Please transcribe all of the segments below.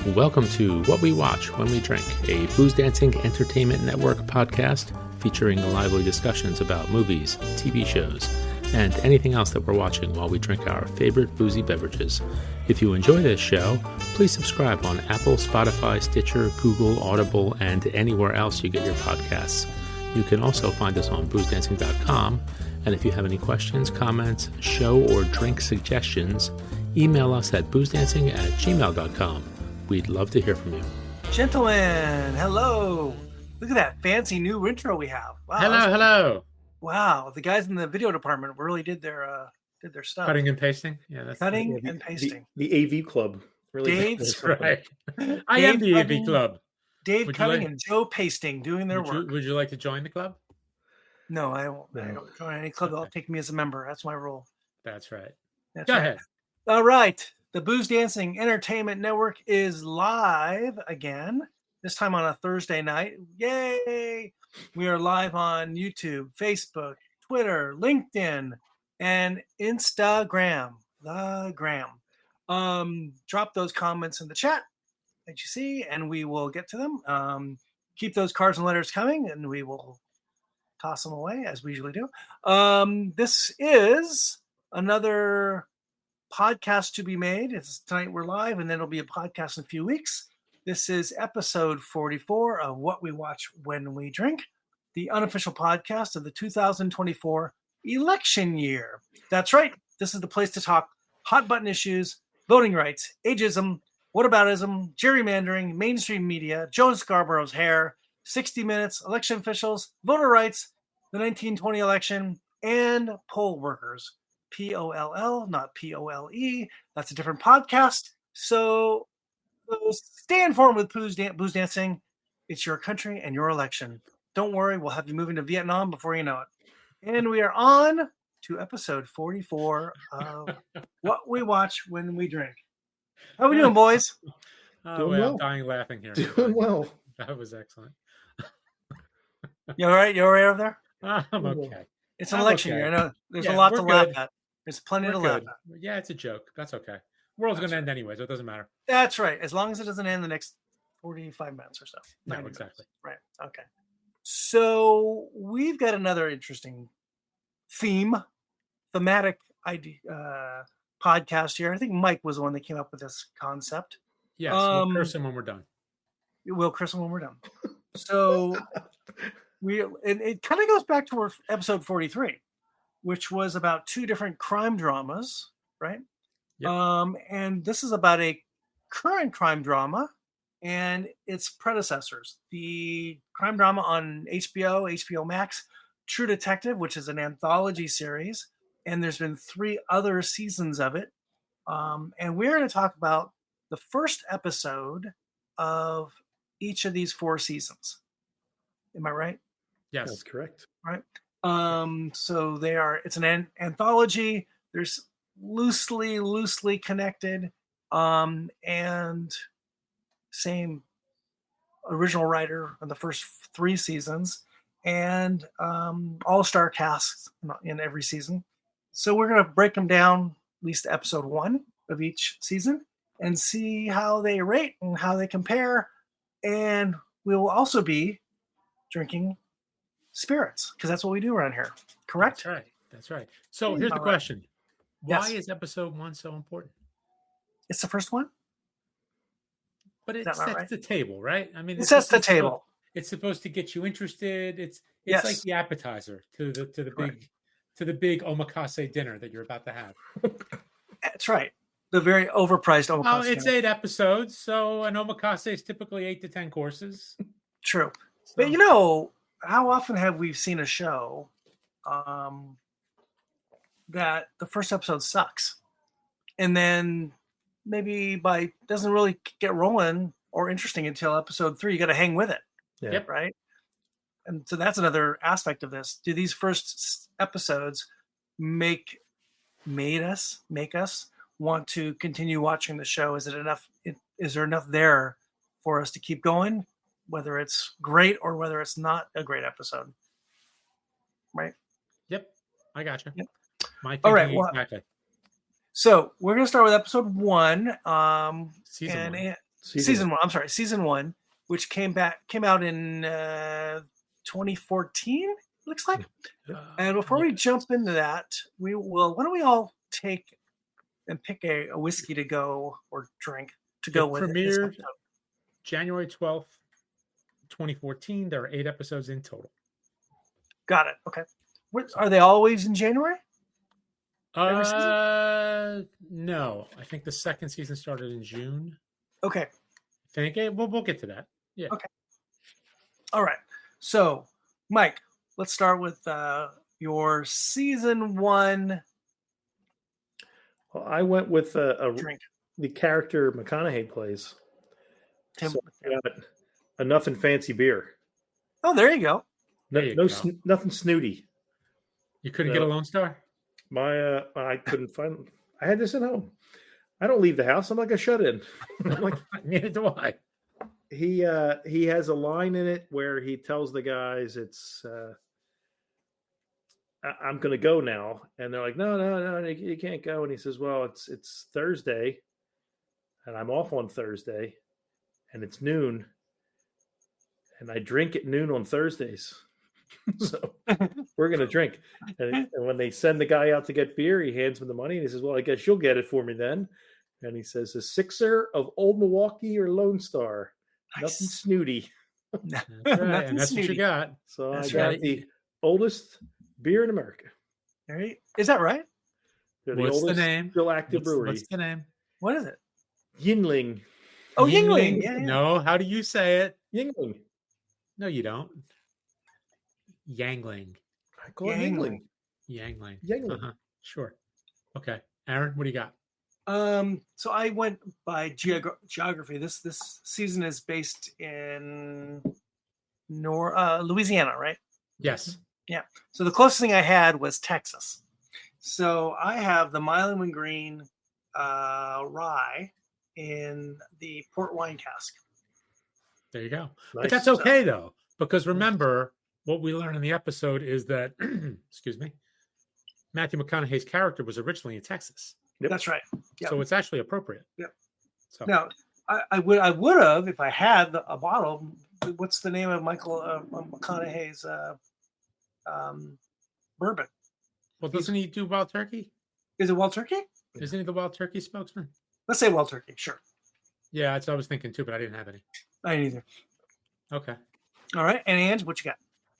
Welcome to What We Watch When We Drink, a Booze Dancing Entertainment Network podcast featuring lively discussions about movies, TV shows, and anything else that we're watching while we drink our favorite boozy beverages. If you enjoy this show, please subscribe on Apple, Spotify, Stitcher, Google, Audible, and anywhere else you get your podcasts. You can also find us on boozdancing.com, and if you have any questions, comments, show or drink suggestions, email us at boozdancing@gmail.com. We'd love to hear from you. Gentlemen, hello. Look at that fancy new intro we have. Wow, Hello. Wow, the guys in the video department really did their stuff. Cutting and pasting? Yeah, that's cutting and pasting. The AV club. Really, that's right. I am the AV club. Dave Cutting and Joe Pasting doing their work. Would you like to join the club? No, I won't. I don't join any club that'll take me as a member. That's my rule. That's right. Go ahead. All right. The Booze Dancing Entertainment Network is live again, this time on a Thursday night. Yay! We are live on YouTube, Facebook, Twitter, LinkedIn, and Instagram. The Gram. Drop those comments in the chat that you see, and we will get to them. Keep those cards and letters coming, and we will toss them away, as we usually do. This is another podcast to be made. Tonight we're live, and then it'll be a podcast in a few weeks. This is episode 44 of What We Watch When We Drink, the unofficial podcast of the 2024 election year. That's right. This is the place to talk hot button issues, voting rights, ageism, whataboutism, gerrymandering, mainstream media, Joan Scarborough's hair, 60 Minutes, election officials, voter rights, the 1920 election, and poll workers. POLL, not POLE. That's a different podcast. So stay informed with Booze Dancing. It's your country and your election. Don't worry, we'll have you moving to Vietnam before you know it. And we are on to episode 44 of What We Watch When We Drink. How we doing, boys? Doing well. I'm dying laughing here. Doing well. That was excellent. You all right? You all right over there? I'm okay. It's an election year. I know there's a lot to laugh at. There's plenty to laugh at. Yeah, it's a joke. That's okay. World's going to end anyway, so it doesn't matter. That's right. As long as it doesn't end in the next 45 minutes or so. No, exactly. Minutes. Right. Okay. So we've got another interesting thematic idea, podcast here. I think Mike was the one that came up with this concept. Yes, we'll curse him when we're done. We'll curse him when we're done. So it kind of goes back to episode 43. Which was about two different crime dramas, right? Yep. And this is about a current crime drama and its predecessors. The crime drama on HBO Max, True Detective, which is an anthology series, and there's been 3 other seasons of it. And we're going to talk about the first episode of each of these 4 seasons. Am I right? Yes, that's correct. Right. So it's an anthology. There's loosely connected, and same original writer in the first 3 seasons, and all-star casts in every season. So we're going to break them down, at least episode 1 of each season, and see how they rate and how they compare. And we will also be drinking spirits, because that's what we do around here. Correct? That's right. So here's the question. Why Yes. is episode 1 so important? It's the first one? But it sets the table, right? I mean, it sets the table. It's supposed to get you interested. It's like the appetizer to the big omakase dinner that you're about to have. That's right. The very overpriced omakase. Well, it's 8 episodes, so an omakase is typically 8 to 10 courses. True. So, But how often have we seen a show that the first episode sucks, and then maybe doesn't really get rolling or interesting until episode 3? You got to hang with it. Yeah. Yep. Right. And so that's another aspect of this. Do these first episodes make us want to continue watching the show? Is it enough? Is there enough there for us to keep going? Whether it's great or whether it's not a great episode. Right? Yep. I got you. Yep. All right. Well, exactly. So we're going to start with episode 1. Season 1. Season 1. I'm sorry, season 1, which came out in 2014. Looks like. And before we jump into that, why don't we all take and pick a whiskey to go or drink to go with this premiered episode. January 12th, 2014. There are 8 episodes in total. Got it. Okay. Are they always in January? No. I think the second season started in June. Okay. I think we'll get to that. Yeah. Okay. All right. So, Mike, let's start with your season 1 Well, I went with drink. the character McConaughey plays. Tim. So I got a nothing fancy beer. Oh, there you go. Nothing snooty. You couldn't get a Lone Star? I couldn't find. I had this at home. I don't leave the house. I'm like a shut-in. Neither do I. He has a line in it where he tells the guys it's I'm going to go now, and they're like, no, you can't go. And he says, well, it's Thursday, and I'm off on Thursday, and it's noon, and I drink at noon on Thursdays. So we're going to drink. And when they send the guy out to get beer, he hands him the money, and he says, well, I guess you'll get it for me then. And he says, a sixer of Old Milwaukee or Lone Star. Nice. Nothing snooty. That's right. And that's what you got. So That's I got right. the oldest beer in America. Is that right? They're What's the name? Still active brewery. What's the name? What is it? Yingling. Oh, Yingling. Yeah. No, how do you say it? Yingling. No, you don't. Yangling. I call it Yingling. Yangling. Yingling. Sure. Okay. Aaron, what do you got? So I went by geography. This season is based in Louisiana, right? Yes. Yeah. So the closest thing I had was Texas. So I have the Milam and Green rye in the port wine cask. There you go. Nice. But that's okay, though, because remember, what we learned in the episode is that, excuse me, Matthew McConaughey's character was originally in Texas. Yep. That's right. Yep. So it's actually appropriate. Yep. So now, I would have if I had a bottle. What's the name of Michael McConaughey's bourbon? Well, doesn't he do Wild Turkey? Is it Wild Turkey? Isn't he the Wild Turkey spokesman? Let's say Wild Turkey. Sure. Yeah, that's what I was thinking too, but I didn't have any. I didn't either. Okay. All right. And Ange, what you got?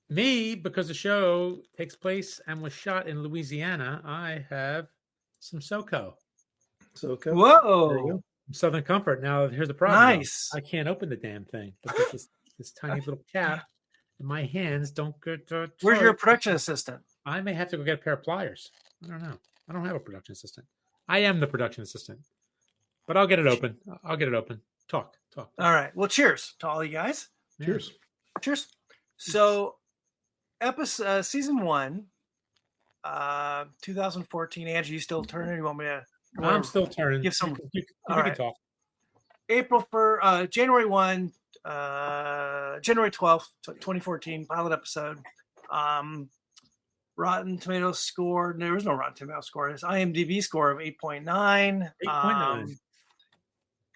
Me, because the show takes place and was shot in Louisiana, I have some SoCo. SoCo. Whoa. There you go. Southern Comfort. Now, here's the problem. Nice. I can't open the damn thing because this tiny little cap and my hands don't get to. Where's your production assistant? I may have to go get a pair of pliers. I don't know. I don't have a production assistant. I am the production assistant. But I'll get it open. Talk. All right. Well, cheers to all you guys. Yeah. Cheers. So, season 1, 2014. Angie, you still turning? You want me to? I'm still turning. Give some. You all can right. talk. January 1, January 12th, 2014, pilot episode. Rotten Tomatoes score. There was no Rotten Tomatoes score. It's IMDb score of 8.9. 8.9.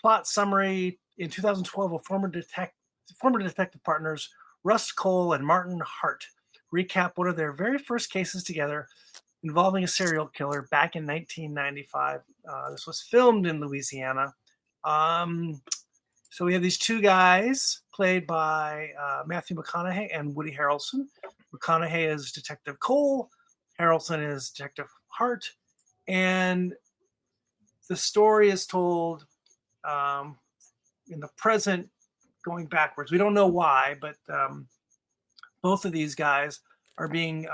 Plot summary: in 2012, former detective partners Russ Cole and Martin Hart recap one of their very first cases together involving a serial killer back in 1995. This was filmed in Louisiana. So we have these two guys played by Matthew McConaughey and Woody Harrelson. McConaughey is Detective Cole. Harrelson is Detective Hart. And the story is told in the present, going backwards. We don't know why, but both of these guys are being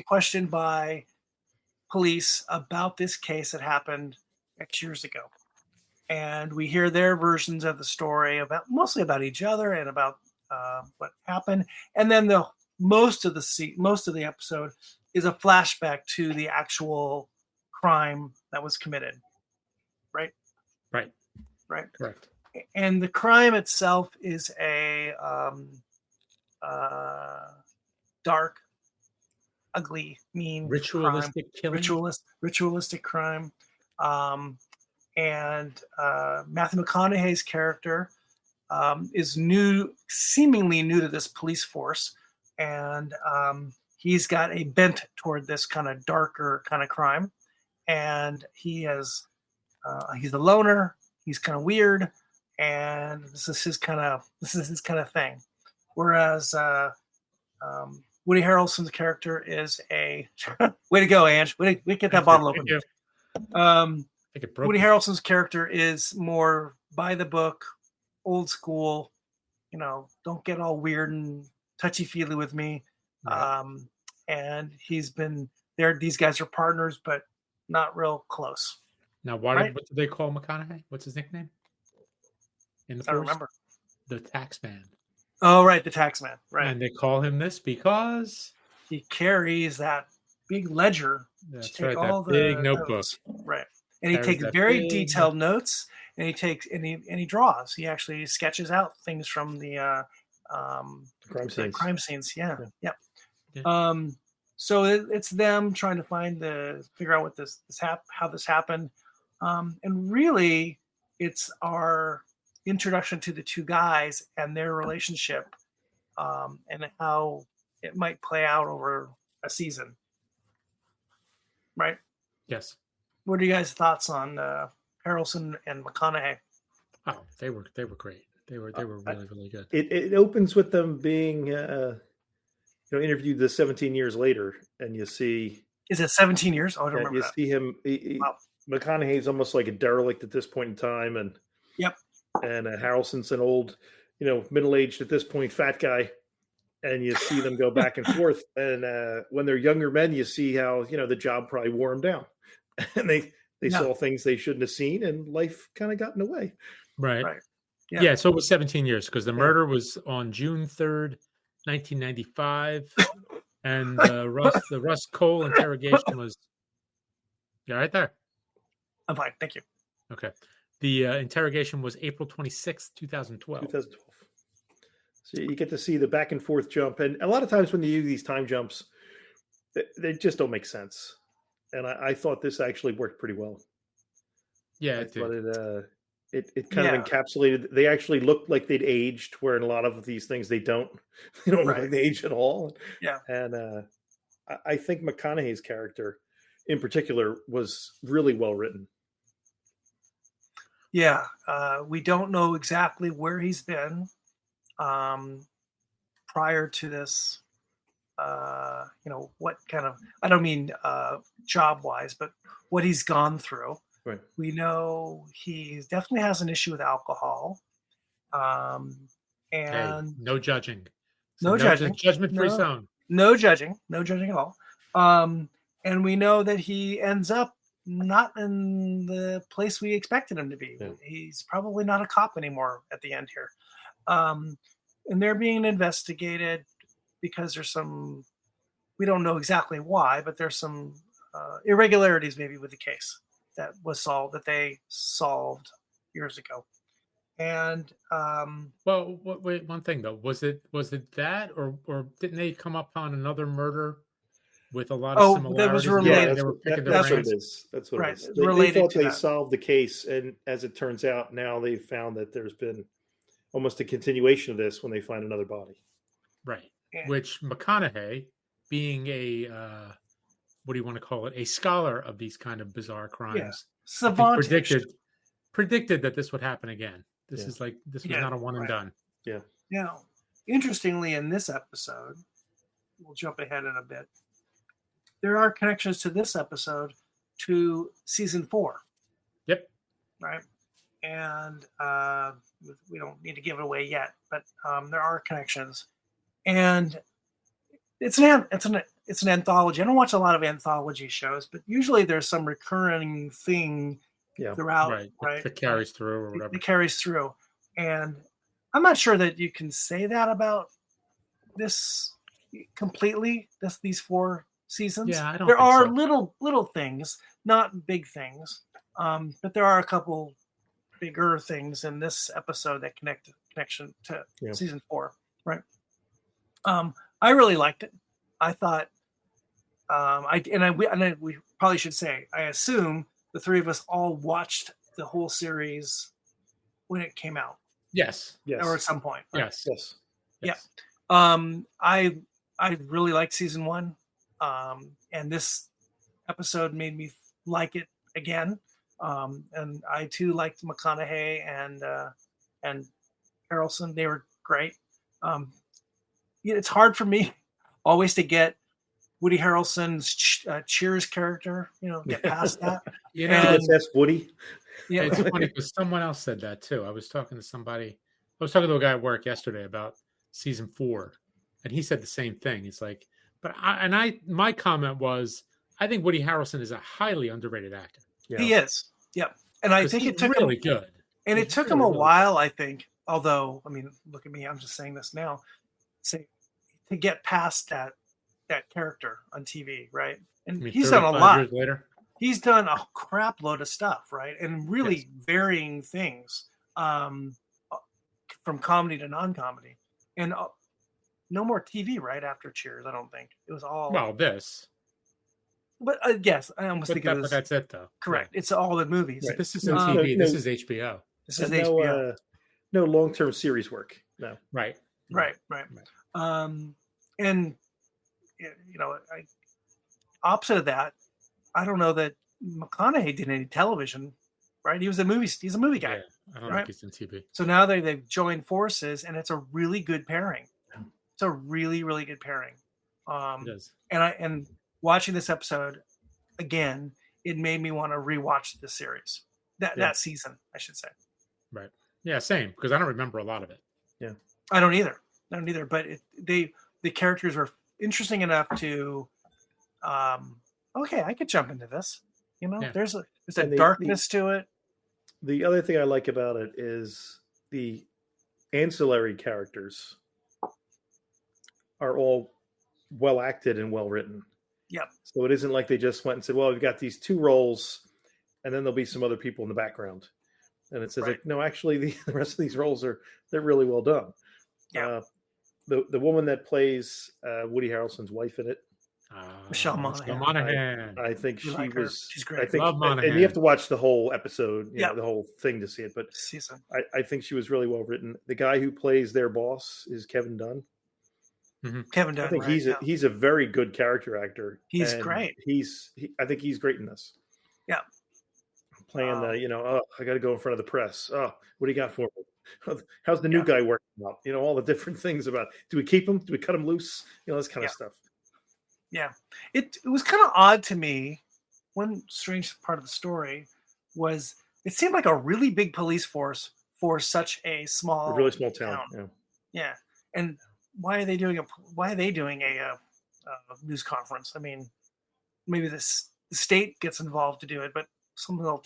questioned by police about this case that happened X years ago. And we hear their versions of the story mostly about each other and about what happened. And then most of the episode is a flashback to the actual crime that was committed. Right. Correct. And the crime itself is a dark, ugly, mean Ritualistic crime, killing. ritualistic crime. And Matthew McConaughey's character is seemingly new to this police force, and he's got a bent toward this kind of darker kind of crime, and he's a loner. He's kind of weird, and this is his kind of thing. Whereas Woody Harrelson's character is a way to go, Ange. We get that bottle open. Woody Harrelson's character is more by the book, old school. Don't get all weird and touchy feely with me. Right. And he's been there. These guys are partners, but not real close. Now, what do they call McConaughey? What's his nickname? I don't remember. The Taxman. Oh, right, the Taxman. Right. And they call him this because he carries that big ledger. That's right, that big notebook. Notes. Right. And he takes very detailed notes, and he draws. He actually sketches out things from the crime scenes. Yeah. So it's them trying to figure out what how this happened, and really, it's our introduction to the two guys and their relationship, and how it might play out over a season. Right? Yes. What are you guys' thoughts on Harrelson and McConaughey? Oh, they were great. They were really, really good. It opens with them being interviewed 17 years later, and you see. Is it 17 years? Oh, I don't remember. You see him. Wow. McConaughey's almost like a derelict at this point in time, and yep. And Harrelson's an old, middle-aged at this point, fat guy, and you see them go back and forth. And when they're younger men, you see how the job probably wore them down, and they saw things they shouldn't have seen, and life kind of got in the way. Right. Yeah. So it was 17 years because the murder was on June 3rd, 1995, and the Russ Cole interrogation was. You all right there? I'm fine, thank you. Okay. The interrogation was April 26th, 2012. So you get to see the back and forth jump. And a lot of times when you use these time jumps, they just don't make sense. And I thought this actually worked pretty well. Yeah, it did. It kind of encapsulated. They actually looked like they'd aged, where in a lot of these things they don't. They don't look like they age at all. Yeah. And I think McConaughey's character in particular was really well written. Yeah, we don't know exactly where he's been prior to this. What kind of, I don't mean job-wise, but what he's gone through. Right. We know he definitely has an issue with alcohol. And no judging. No judging. Judgment-free zone. No judging at all. And we know that he ends up not in the place we expected him to be. Yeah. He's probably not a cop anymore at the end here. And they're being investigated because there's some, we don't know exactly why, but there's some irregularities maybe with the case that they solved years ago. And wait, one thing though, was it that or didn't they come upon another murder with a lot of similarities? That was related. That's what it is. That's what it is. They thought they solved the case, and as it turns out, now they've found that there's been almost a continuation of this when they find another body. Right. Yeah. Which McConaughey, being a what do you want to call it? A scholar of these kind of bizarre crimes, predicted that this would happen again. This was not a one and done. Yeah. Now, interestingly, in this episode, we'll jump ahead in a bit. There are connections to this episode to season 4. Yep. Right. And we don't need to give it away yet, but there are connections. And it's an anthology. I don't watch a lot of anthology shows, but usually there's some recurring thing throughout, right? That carries through or whatever. It carries through. And I'm not sure that you can say that about this completely, these 4 seasons. Yeah, I don't there think are so. little things, not big things, but there are a couple bigger things in this episode that connection to season 4, right? I really liked it. I thought We probably should say, I assume the three of us all watched the whole series when it came out, Yes. or at some point. Right? Yes. Yes. Yeah. I really liked season 1, and this episode made me like it again. And I too liked McConaughey and Harrelson. They were great. It's hard for me always to get Woody Harrelson's Cheers character, get past that. That's Woody. Yeah, it's funny because someone else said that too. I was talking to a guy at work yesterday about season 4, and he said the same thing. It's like, my comment was, I think Woody Harrelson is a highly underrated actor. Yeah. He is. Yep. And I think it took really him good. And it took him a while, I think. Although, I mean, look at me, I'm just saying this now. To get past that character on TV, right? And he's done a lot. Years later? He's done a crap load of stuff, right? And really varying things, from comedy to non-comedy. And no more TV right after Cheers, I don't think. It was all... Well, this. But yes, I almost think but that's it, though. Correct. Right. It's all the movies. Right. This isn't TV. This is HBO. This is HBO. No long-term series work. No. Right. And opposite of that, I don't know that McConaughey did any television, right? He's a movie guy. Yeah, I don't think he's in TV. So now they've joined forces, and it's a really good pairing. It's a really, really good pairing. It is. And watching this episode again, it made me want to rewatch the series. That season, I should say. Right. Yeah, same, because I don't remember a lot of it. Yeah. I don't either. But the characters were interesting enough to okay, I could jump into this. There's a darkness to it. The other thing I like about it is the ancillary characters are all well acted and well written. Yep. So it isn't like they just went and said, well, we've got these 2 roles and then there'll be some other people in the background. And it says, like, no, actually the rest of these roles they're really well done. Yeah. The woman that plays Woody Harrelson's wife in it, Michelle Monaghan. I think she's great. I think, Love Monaghan. and you have to watch the whole episode, the whole thing to see it. But season. I think she was really well written. The guy who plays their boss is Kevin Dunn. Mm-hmm. Kevin Dunn. I think he's a very good character actor. He's great. I think he's great in this. Yeah. Playing I got to go in front of the press. Oh, what do you got for me? How's the new guy working out? All the different things about, do we keep him? Do we cut him loose? This kind of stuff. Yeah. It was kind of odd to me. One strange part of the story was it seemed like a really big police force for such a really small town. Yeah. And why are they doing a news conference? I mean, maybe the state gets involved to do it, but some little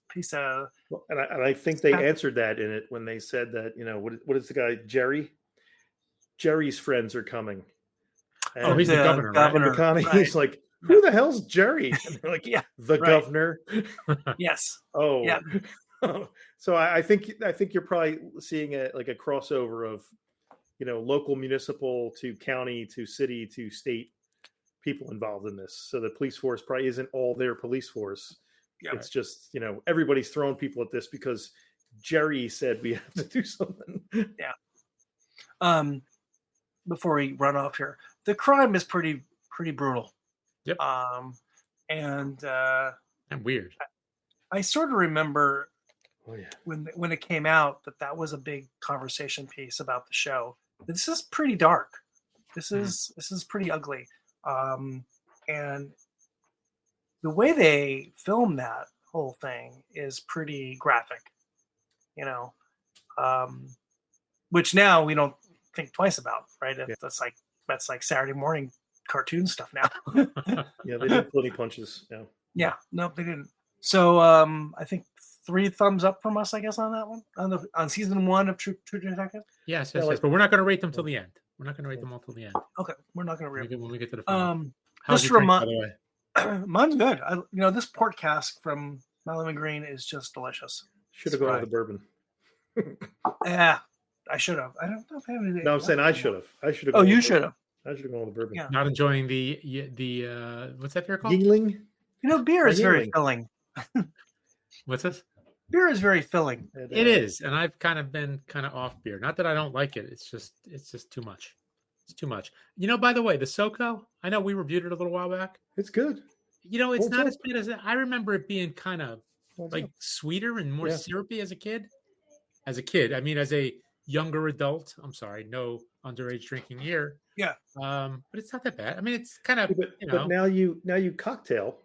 piece of... And I think they answered that in it when they said that, what is the guy, Jerry? Jerry's friends are coming. And he's the governor. Right? He's like, who the hell's Jerry? And they're like, the governor. Yes. Oh. Yeah. So I think you're probably seeing a crossover of, local municipal to county to city to state people involved in this. So the police force probably isn't all their police force. Yeah. It's just, everybody's throwing people at this because Jerry said we have to do something. Yeah. Before we run off here, the crime is pretty brutal. Yep. And weird. I sort of remember when it came out that was a big conversation piece about the show. This is pretty dark. This is pretty ugly. And the way they film that whole thing is pretty graphic, which now we don't think twice about, right? Yeah. That's like Saturday morning cartoon stuff now. Yeah, they didn't pull any punches. Yeah, no, they didn't. So I think 3 thumbs up from us, I guess, on that one, on season 1 of True Detective. Yes, but we're not going to rate them till the end. We're not going to rate them all till the end. Okay, we're not going to rate them when we get to the final. Just by the way. Mine's good. This port cask from Mallow and Green is just delicious. Should have gone with the bourbon. Yeah, I should have. I don't know if I have anything. No, I'm saying I should have. Oh, you should have. I should have gone with bourbon. Yeah. Not enjoying the what's that beer called? Yingling. Beer is very Yingling. filling. What's this? Beer is very filling. And, It is, and I've kind of been off beer. Not that I don't like it. It's just too much. It's too much. By the way, the SoCo, I know we reviewed it a little while back. It's good. It's Holds not up. as bad as I remember it being kind of Holds like up. sweeter and more Yeah. syrupy as a kid. As a kid, I mean, as a younger adult. I'm sorry, no underage drinking here. Yeah. But it's not that bad. I mean, it's kind of But now you cocktail,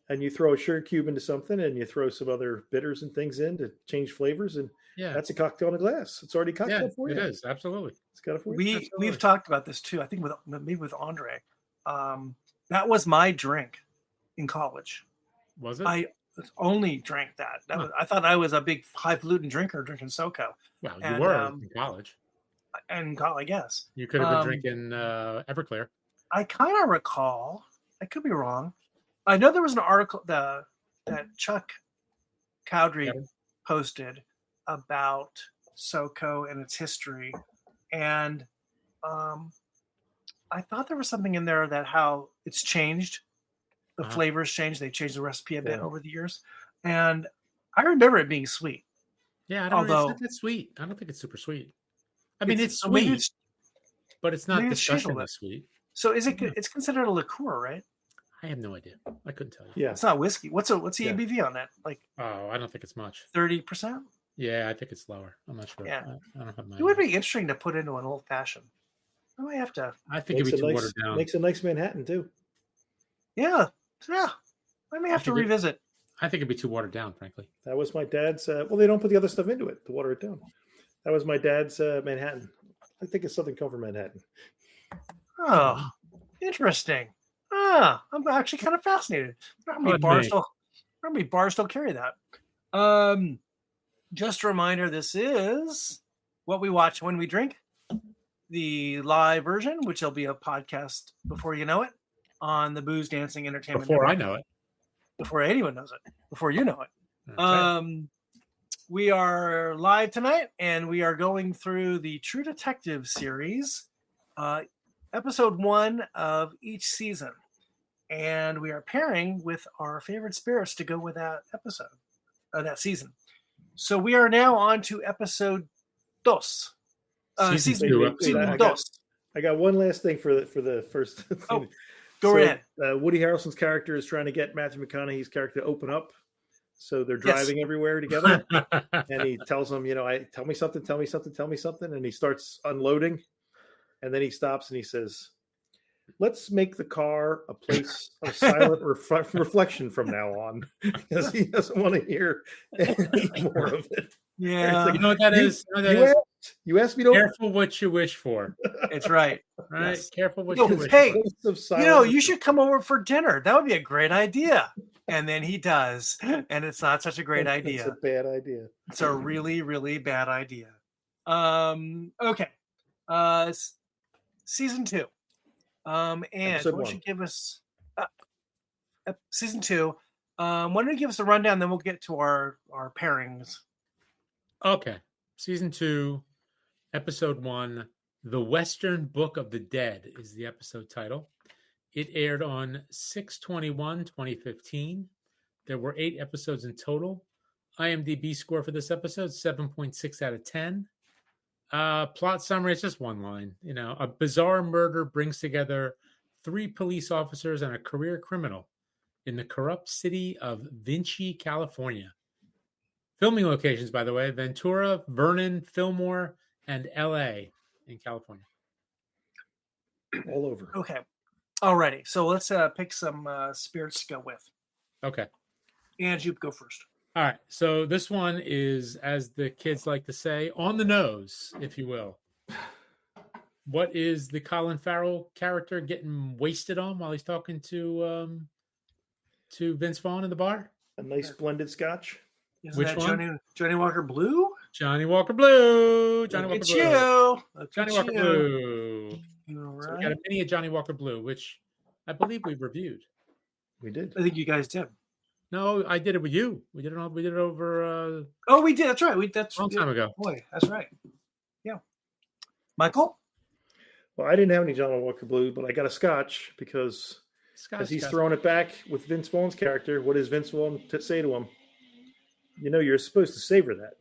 and you throw a sugar cube into something, and you throw some other bitters and things in to change flavors, and yeah, that's a cocktail in a glass. It's already cocktail for you. it is absolutely. It's got it for you. We've talked about this too. I think maybe with Andre. That was my drink in college. Was it? I only drank that. I thought I was a big highfalutin drinker drinking SoCo. Well, you and, were in college. And I guess You could have been drinking Everclear. I kind of recall. I could be wrong. I know there was an article that Chuck Cowdery posted about SoCo and its history, and I thought there was something in there that how it's changed. The flavors changed. They changed the recipe a bit over the years, and I remember it being sweet. Yeah, it's not that sweet. I don't think it's super sweet. I mean, it's sweet, but it's not disgustingly sweet. So is it? It's considered a liqueur, right? I have no idea. I couldn't tell you. Yeah, it's not whiskey. What's the ABV on that? Like, I don't think it's much. 30%. Yeah, I think it's lower. I'm not sure. Yeah, I don't have my. It would be interesting to put into an old fashioned. I might have to. I think it'd be too watered down. Makes a nice Manhattan too. Yeah. I may have to revisit. I think it'd be too watered down, frankly. That was my dad's. Well, they don't put the other stuff into it to water it down. That was my dad's Manhattan. I think it's Southern Comfort Manhattan. Oh, interesting. I'm actually kind of fascinated. How many bars still carry that? Just a reminder, this is what we watch when we drink. The live version, which will be a podcast before you know it, on the Booze Dancing Entertainment Before Network. I know it. Before anyone knows it. Before you know it. Okay. We are live tonight, and we are going through the True Detective series, episode 1 of each season. And we are pairing with our favorite spirits to go with that episode, that season. So we are now on to episode 2. Season 2. I got one last thing for the first. Go ahead. Woody Harrelson's character is trying to get Matthew McConaughey's character to open up. So they're driving everywhere together, and he tells him, tell me something, and he starts unloading, and then he stops and he says, "Let's make the car a place of silent reflection from now on," because he doesn't want to hear any more of it. Yeah, you know what that is? You asked me to. Careful what you wish for. It's right. Right. Yes. Careful what you wish for. Hey, you should come over for dinner. That would be a great idea. And then he does, and it's not such a great idea. It's a bad idea. It's a really, really bad idea. Okay. Season 2. And why don't you give us season 2? Why don't you give us a rundown, then we'll get to our pairings. Okay. Season 2, episode 1, The Western Book of the Dead is the episode title. It aired on 6/21/2015. There were 8 episodes in total. IMDb score for this episode, 7.6 out of 10. Plot summary, it's just one line. A bizarre murder brings together 3 police officers and a career criminal in the corrupt city of Vinci, California. Filming locations, by the way, Ventura, Vernon, Fillmore, and LA in California. All over. Okay. Alrighty. So let's pick some spirits to go with. Okay. And you go first. All right. So this one is, as the kids like to say, on the nose, if you will. What is the Colin Farrell character getting wasted on while he's talking to Vince Vaughn in the bar? A nice blended scotch. Isn't that Johnny Walker Blue? Johnny Walker Blue. Johnny Walker Blue. Johnny Walker Blue. Right. So we got a mini of Johnny Walker Blue, which I believe we reviewed. We did. I think you guys did. No, I did it with you. We did it over. Oh, we did. That's right. That's a long time ago. Boy, that's right. Yeah. Michael? Well, I didn't have any John Walker Blue, but I got a Scotch because as he's throwing it back with Vince Vaughn's character, what does Vince Vaughn say to him? You're supposed to savor that.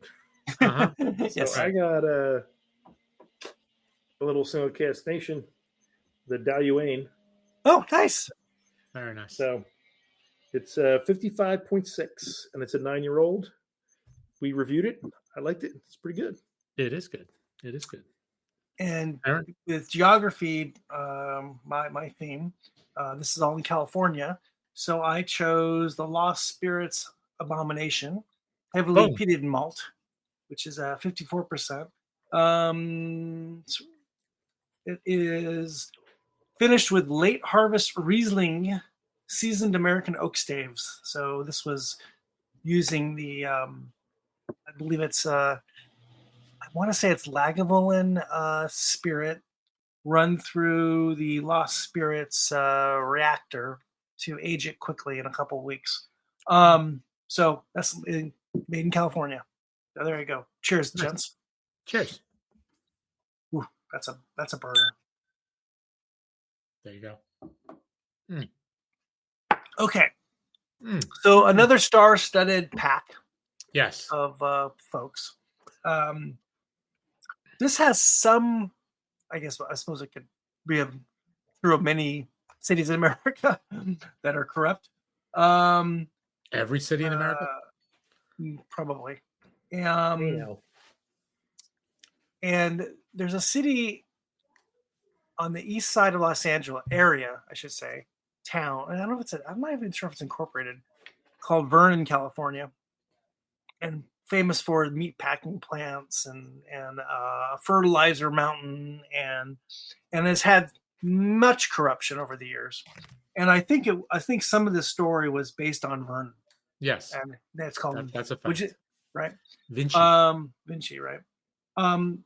Uh-huh. So Yes. I got a little single cast nation, the Daluane. Oh, nice. Very nice. So it's 55.6, and it's a 9-year-old. We reviewed it. I liked it. It's pretty good. It is good. It is good. And Aaron? with geography, my theme, this is all in California. So I chose the Lost Spirits Abomination, heavily Oh. peated malt, which is 54%. It is finished with late harvest Riesling seasoned American oak staves. So this was using the, I believe it's, I want to say it's Lagavulin spirit run through the Lost Spirits reactor to age it quickly in a couple of weeks. So that's made in California. So there you go. Cheers, Nice. gents. Cheers. Ooh, that's a burner. There you go. Okay. Mm. So another star-studded pack Yes. of folks. This has some, I suppose it could be through many cities in America that are corrupt. Every city in America? Probably. And there's a city on the east side of Los Angeles area, I should say, town. And I don't know if I'm not even sure if it's incorporated, called Vernon, California, and famous for meat packing plants and fertilizer mountain, and has had much corruption over the years. And I think some of this story was based on Vernon. Yes. And that's called That's a fact. Right? Vinci. Vinci, right? So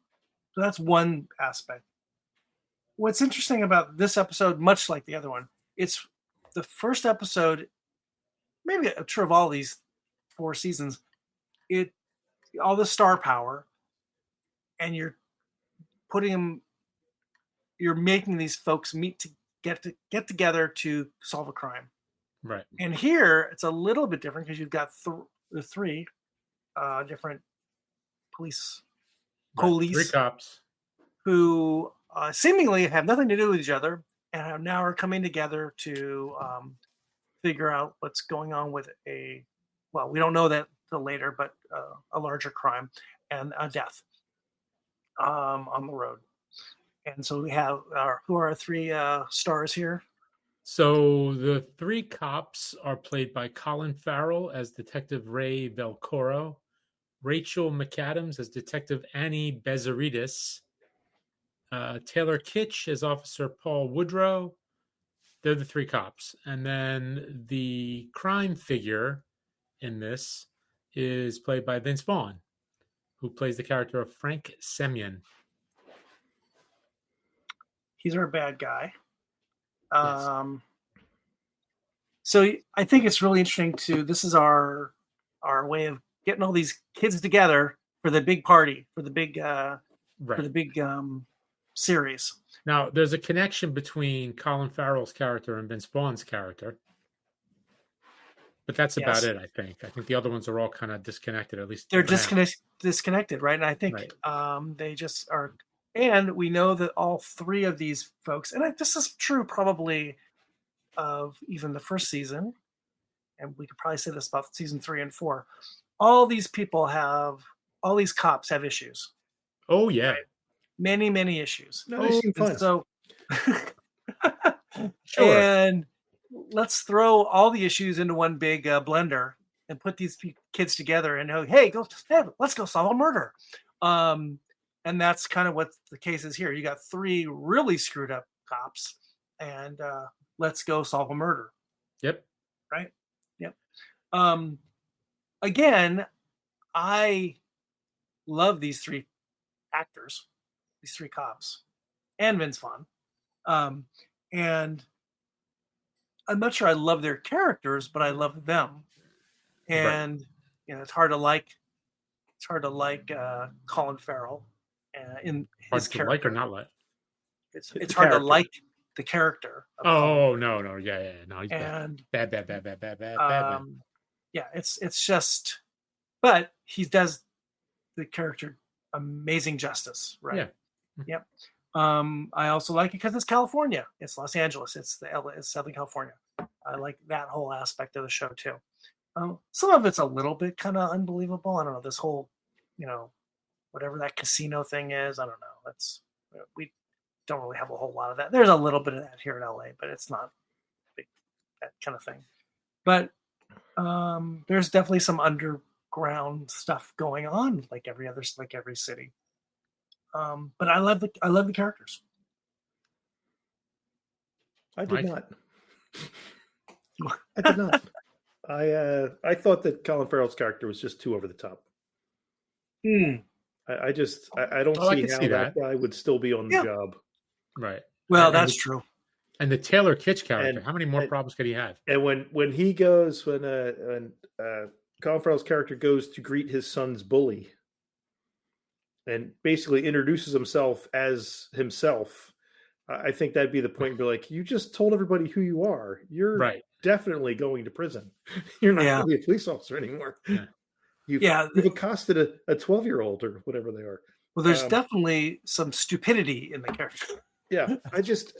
that's one aspect. What's interesting about this episode, much like the other one, it's the first episode, maybe true of all these 4 seasons, all the star power, and you're making these folks meet to get together to solve a crime. Right. And here it's a little bit different because you've got the 3 different police Three cops. who seemingly have nothing to do with each other and now are coming together to figure out what's going on with we don't know that till later, but a larger crime and a death on the road. And so we have who are our 3 stars here? So the 3 cops are played by Colin Farrell as Detective Ray Velcoro, Rachel McAdams as Detective Annie Bezaridis, Taylor Kitsch as Officer Paul Woodrow. They're the 3 cops. And then the crime figure in this is played by Vince Vaughn, who plays the character of Frank Semyon. He's our bad guy. Yes. So I think it's really interesting this is our way of getting all these kids together for the big party, for the big series. Now, there's a connection between Colin Farrell's character and Vince Vaughn's character. But that's about it, I think. I think the other ones are all kind of disconnected, at least. They're disconnected, right? And I think they just are. And we know that all 3 of these folks, and this is true probably of even the first season, and we could probably say this about season 3 and 4, all these cops have issues. Oh, yeah. Right? Many, many issues. No, they seem fun. So, Sure. And let's throw all the issues into one big blender and put these kids together and let's go solve a murder. And that's kind of what the case is here. You got 3 really screwed up cops, and let's go solve a murder. Yep. Right? Yep. Again, I love these 3 actors, these 3 cops, and Vince Vaughn. And I'm not sure I love their characters, but I love them. And it's hard to like Colin Farrell in his character. Like or not like? it's The hard to character. like the character. of Oh no, yeah, no, he's and bad. Bad. yeah, it's just, but he does the character amazing justice, right? Yeah. Yep. I also like it because it's California. It's Los Angeles. It's it's Southern California. I like that whole aspect of the show too. Some of it's a little bit kind of unbelievable. I don't know, this whole, whatever that casino thing is. I don't know. We don't really have a whole lot of that. There's a little bit of that here in LA, but it's not big, that kind of thing. But there's definitely some underground stuff going on, like every city. But I love the characters. I did Mike? not. I did not. I thought that Colin Farrell's character was just too over the top. I don't Oh, I see can how see that that. guy would still be on the job. Right. Well, And- that's true. And the Taylor Kitsch character, And- how many more and- problems could he have? And when Colin Farrell's character goes to greet his son's bully and basically introduces himself as himself, I think that'd be the point to be like, you just told everybody who you are. You're Right. definitely going to prison. You're not Yeah. going to be a police officer anymore. Yeah. You've accosted a 12-year-old or whatever they are. Well, there's definitely some stupidity in the character. Yeah, I just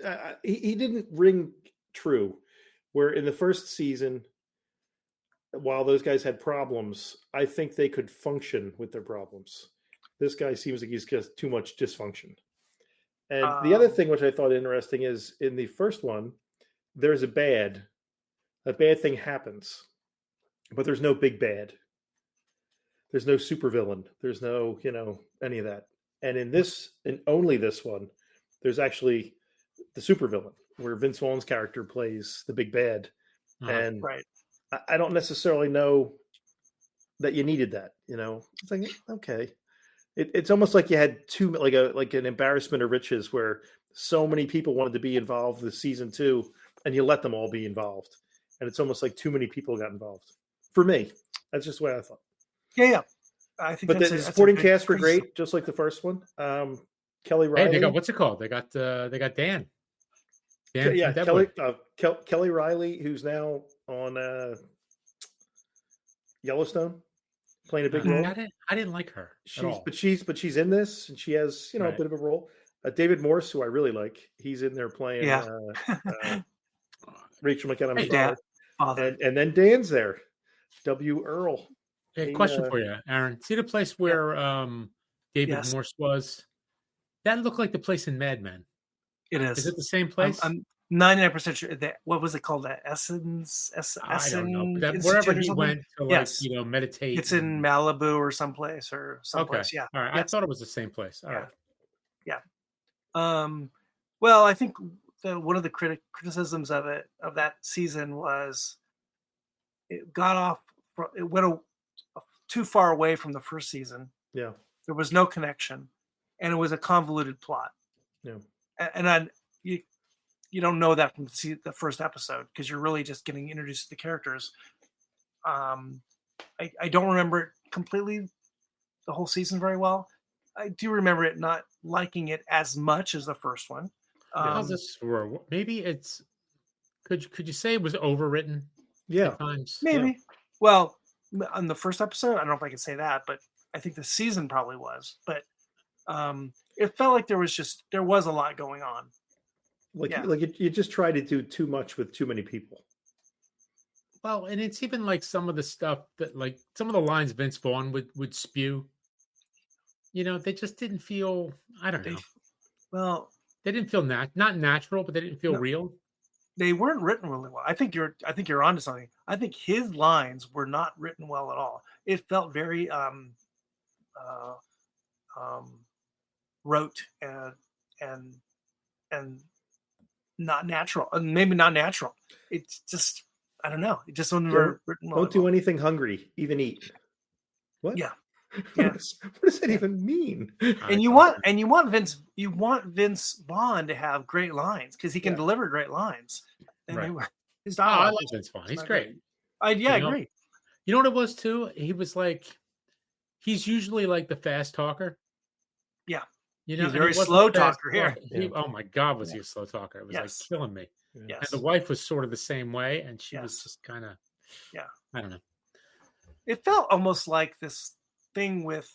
he didn't ring true. Where in the first season, while those guys had problems, I think they could function with their problems. This guy seems like he's just too much dysfunction. And the other thing which I thought interesting is in the first one, there's a bad thing happens, but there's no big bad. There's no supervillain. There's no, any of that. And in only this one, there's actually the supervillain where Vince Vaughn's character plays the big bad. And Right. I don't necessarily know that you needed that, It's like, okay. It's almost like you had like an embarrassment of riches where so many people wanted to be involved with season 2 and you let them all be involved. And it's almost like too many people got involved. For me, that's just the way I thought. Yeah. I think But the supporting cast were great, just like the first one. Kelly Riley. Hey, they got what's it called? They got Dan. Dan Yeah, from Kelly Deadwood. Kelly Riley, who's now on Yellowstone, playing a big role. I didn't like her at all. But she's in this, and she has a bit of a role. David Morse, who I really like, he's in there playing Rachel McAdams' father. And then Dan's there, W. Earl. Hey, question for you, Aaron. See the place where David Morse was? That looked like the place in Mad Men. It is. Is it the same place? I'm 99% sure that, what was it called? That Essence? I don't know. That wherever he went to meditate. It's in Malibu or someplace someplace. Okay. Yeah. All right. I thought it was the same place. All right. Yeah. Well, I think one of the criticisms of that season was it went too far away from the first season. Yeah. There was no connection, and it was a convoluted plot. Yeah. And you don't know that from the first episode because you're really just getting introduced to the characters. I don't remember it completely, the whole season very well. I do remember it not liking it as much as the first one. How's this for? Maybe it's could you say it was overwritten? Yeah, at times? Maybe. Yeah. Well, on the first episode, I don't know if I can say that, but I think the season probably was. But it felt like there was a lot going on. You just try to do too much with too many people. Well, and it's even like some of the stuff that, like some of the lines Vince Vaughn would spew. They just didn't feel. I don't know. Well, they didn't feel not natural, but they didn't feel real. They weren't written really well. I think you're onto something. I think his lines were not written well at all. It felt very rote and not natural. Maybe not natural. It's just, I don't know. It just wasn't written well. Don't do anything hungry, even eat. What? Yeah. What does that even mean? And you want Vince Vaughn to have great lines because he can deliver great lines. And right. His I like Vince Vaughn. He's great. I agree. You know what it was too? He was like, he's usually like the fast talker. Yeah. You know, He's a and very he wasn't slow the best talker here. boy. Oh my God, was he a slow talker? It was Yes. like killing me. Yes. And the wife was sort of the same way, and she was Yes. just kind of, Yeah. I don't know. It felt almost like this thing with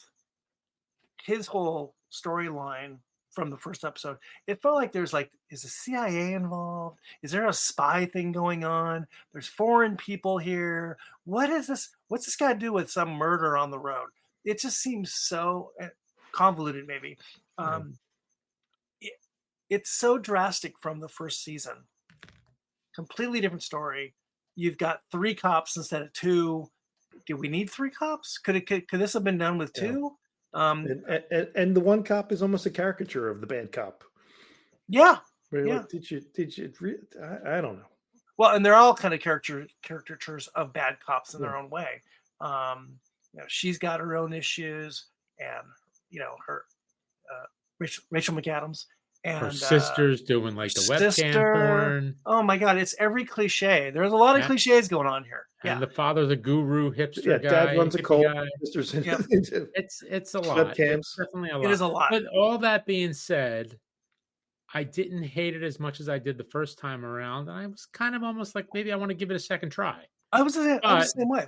his whole storyline from the first episode. It felt like there's like, is the CIA involved? Is there a spy thing going on? There's foreign people here. What is this? What's this got to do with some murder on the road? It just seems so convoluted, maybe. It's so drastic from the first season. Completely different story. You've got 3 cops instead of 2. Do we need 3 cops? Could this have been done with 2? And the one cop is almost a caricature of the bad cop. Yeah. Like, did you? I don't know. Well, and they're all kind of caricatures of bad cops in their own way. She's got her own issues, and her Rachel McAdams. And her sister's doing like the webcam porn. Oh my God, it's every cliche. There's a lot of cliches going on here. And the father's a guru hipster guy. Dad runs a cult. Sisters it's a lot. Webcams. It's definitely a lot. It is a lot. But all that being said, I didn't hate it as much as I did the first time around. And I was kind of almost like, maybe I want to give it a second try. I was the same way.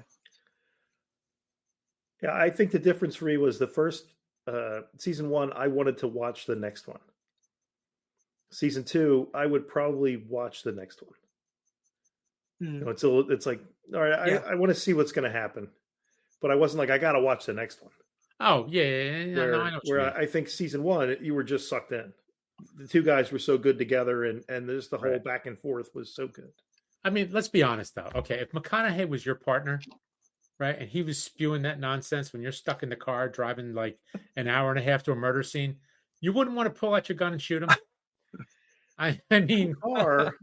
Yeah, I think the difference for me was the first season 1, I wanted to watch the next one. Season 2, I would probably watch the next one. It's like, all right, I want to see what's going to happen, but I wasn't like, I got to watch the next one. Oh yeah. Where I think season 1, you were just sucked in. The 2 guys were so good together, and there's the whole back and forth was so good. I mean, let's be honest though. Okay, if McConaughey was your partner, right, and he was spewing that nonsense when you're stuck in the car driving like an hour and a half to a murder scene, you wouldn't want to pull out your gun and shoot him. I mean, the car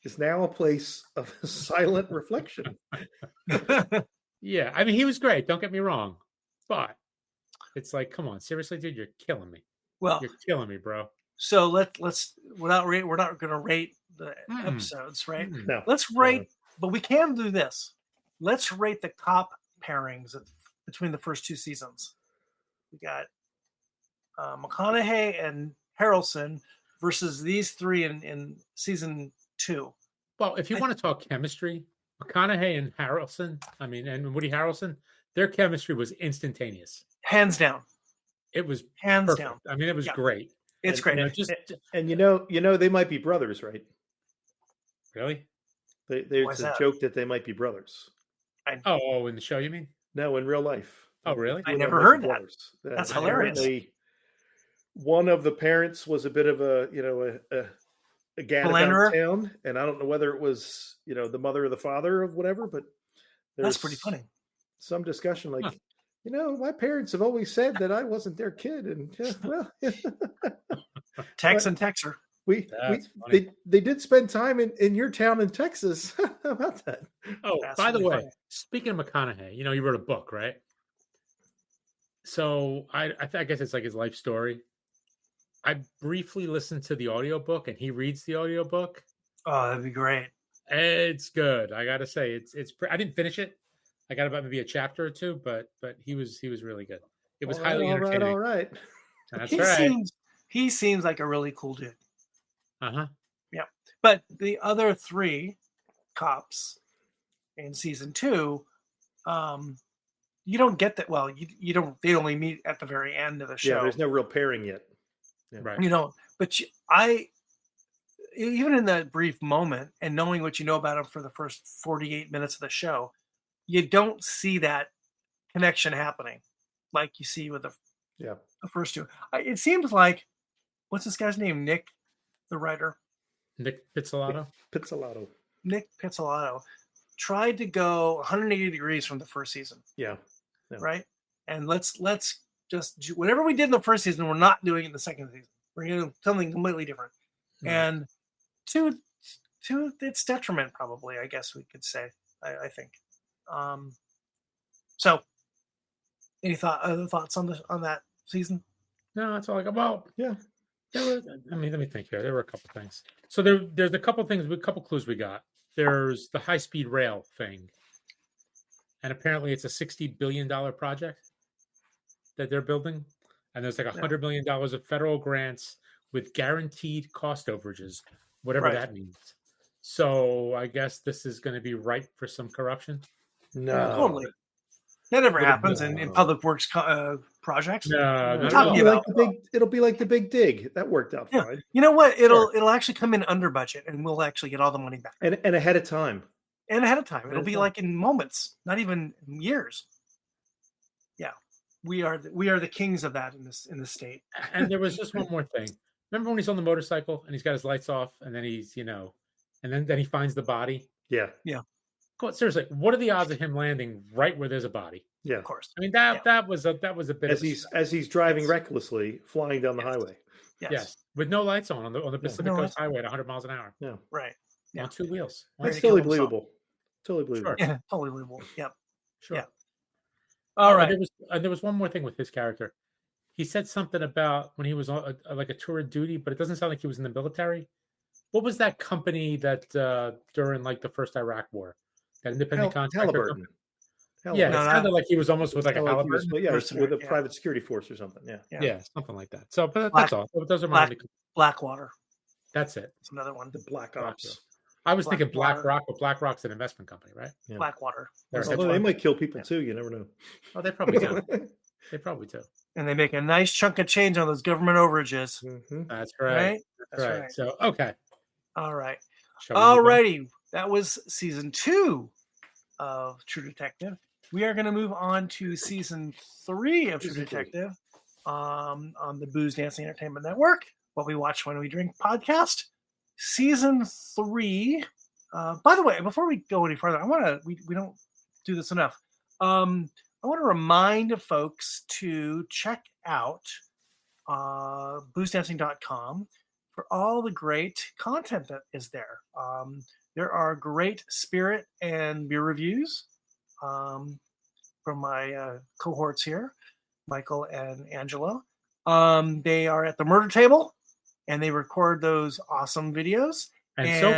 is now a place of silent reflection. Yeah, I mean, he was great. Don't get me wrong, but it's like, come on, seriously, dude, you're killing me. Well, you're killing me, bro. So let's without rate. We're not going to rate the episodes, right? No. Let's rate, but we can do this. Let's rate the cop pairings between the first 2 seasons. We got McConaughey and Harrelson versus these 3 in season 2. Well, if you want to talk chemistry, McConaughey and Harrelson, and Woody Harrelson, their chemistry was instantaneous. Hands down. It was hands perfect. down. I mean, it was great. It's great. They might be brothers, right? Really? There's a joke that they might be brothers. In the show, you mean? No, in real life. Oh, really? I never heard that. That's hilarious. One of the parents was a bit of a gad about town, and I don't know whether it was the mother or the father of whatever, but that's pretty funny. Some discussion like, my parents have always said that I wasn't their kid, and Tex and Texer. They did spend time in your town in Texas. How about that? Oh, that's by the way, speaking of McConaughey, you wrote a book, right? So I guess it's like his life story. I briefly listened to the audiobook, and he reads the audiobook. Oh, that'd be great. It's good. I gotta say, it's. I didn't finish it. I got about maybe a chapter or 2, but he was really good. It was highly entertaining. All right. That's right. He seems like a really cool dude. Uh-huh. Yeah. But the other 3 cops in season 2, you don't get that. Well, you don't. They only meet at the very end of the show. Yeah, there's no real pairing yet. Yeah. Right. But even in that brief moment, and knowing what you know about him for the first 48 minutes of the show, you don't see that connection happening like you see with the first 2. It seems like, what's this guy's name? Nick, the writer. Nick Pizzolatto. Nick Pizzolatto tried to go 180 degrees from the first season. Yeah. Right. And let's just do whatever we did in the first season, we're not doing it in the second season. We're going to do something completely different. And to its detriment, probably, I guess we could say, I think. So any other thoughts on that season? No, that's all I got. Well, yeah. Let me think here. There were a couple things. So there's a couple things, a couple clues we got. There's the high-speed rail thing. And apparently it's a $60 billion project that they're building. and there's like $100 million of federal grants with guaranteed cost overages, whatever Right. that means. So I guess this is going to be ripe for some corruption. No, Totally. That never But happens in public works projects. No, Talking it'll, about- it'll be like the big dig. That worked out Yeah. fine. You know what? It'll actually come in under budget, and we'll actually get all the money back. And ahead of time. And ahead of time. It'll Ahead of be time. like in moments, not even years. Yeah. We are the kings of that in this state. And there was just one more thing. Remember when he's on the motorcycle and he's got his lights off, and then he's, and then he finds the body? Yeah. God, seriously, what are the odds of him landing right where there's a body? Yeah. Of course. I mean, that was a bit As he's driving recklessly, flying down the highway. yes, with no lights on the Pacific No Coast lights. Highway at 100 miles an hour Yeah. Right. Yeah. on two wheels. That's to totally kill himself. believable. Totally believable. Sure. Yeah. Totally believable. Yep. Sure. Yeah. All right. There was one more thing with his character. He said something about when he was on like a tour of duty, but it doesn't sound like he was in the military. What was that company that during like the first Iraq War, that independent contractor Halliburton. company? Yeah, it sounded like he was almost with like a Halliburton. With a private security force or something. Yeah. Yeah, something like that. So, but that's all. Those are my only. Blackwater. That's it. It's another one. The Black Ops. I was thinking Blackwater. BlackRock, but BlackRock's an investment company, right? Yeah. Blackwater. They're a hedge Although they fund. might kill people too. You never know. Oh, they probably do. They probably do. And they make a nice chunk of change on those government overages. Mhm. That's right. Right? That's right. So, okay. All right. Shall we move on? Alrighty. That was season 2 of True Detective. We are going to move on to season 3 of True Season 3. Detective on the Booze Dancing Entertainment Network. What we watch when we drink podcast. Season 3. By the way, before we go any further, we don't do this enough. I want to remind folks to check out boozdancing.com for all the great content that is there. There are great spirit and beer reviews from my cohorts here, Michael and Angela. They are at the murder table, and they record those awesome videos. And so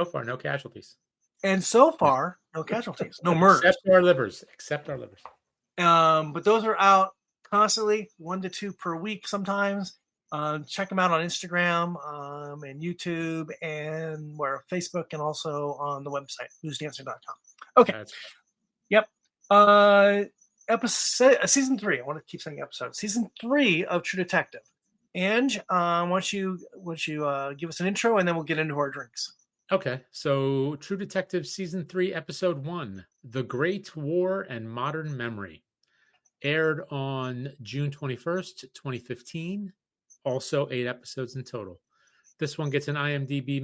far, no casualties. And so far, no casualties, no murders. Except our livers. But those are out constantly, 1 to 2 per week sometimes. Check them out on Instagram and YouTube and Facebook, and also on the website, boozdancing.com. Okay. That's Yep. Season 3. I want to keep saying episode. Season 3 of True Detective. Ange, why don't you give us an intro, and then we'll get into our drinks. Okay, so True Detective Season 3, Episode 1, The Great War and Modern Memory, aired on June 21st, 2015. Also 8 episodes in total. This one gets an IMDb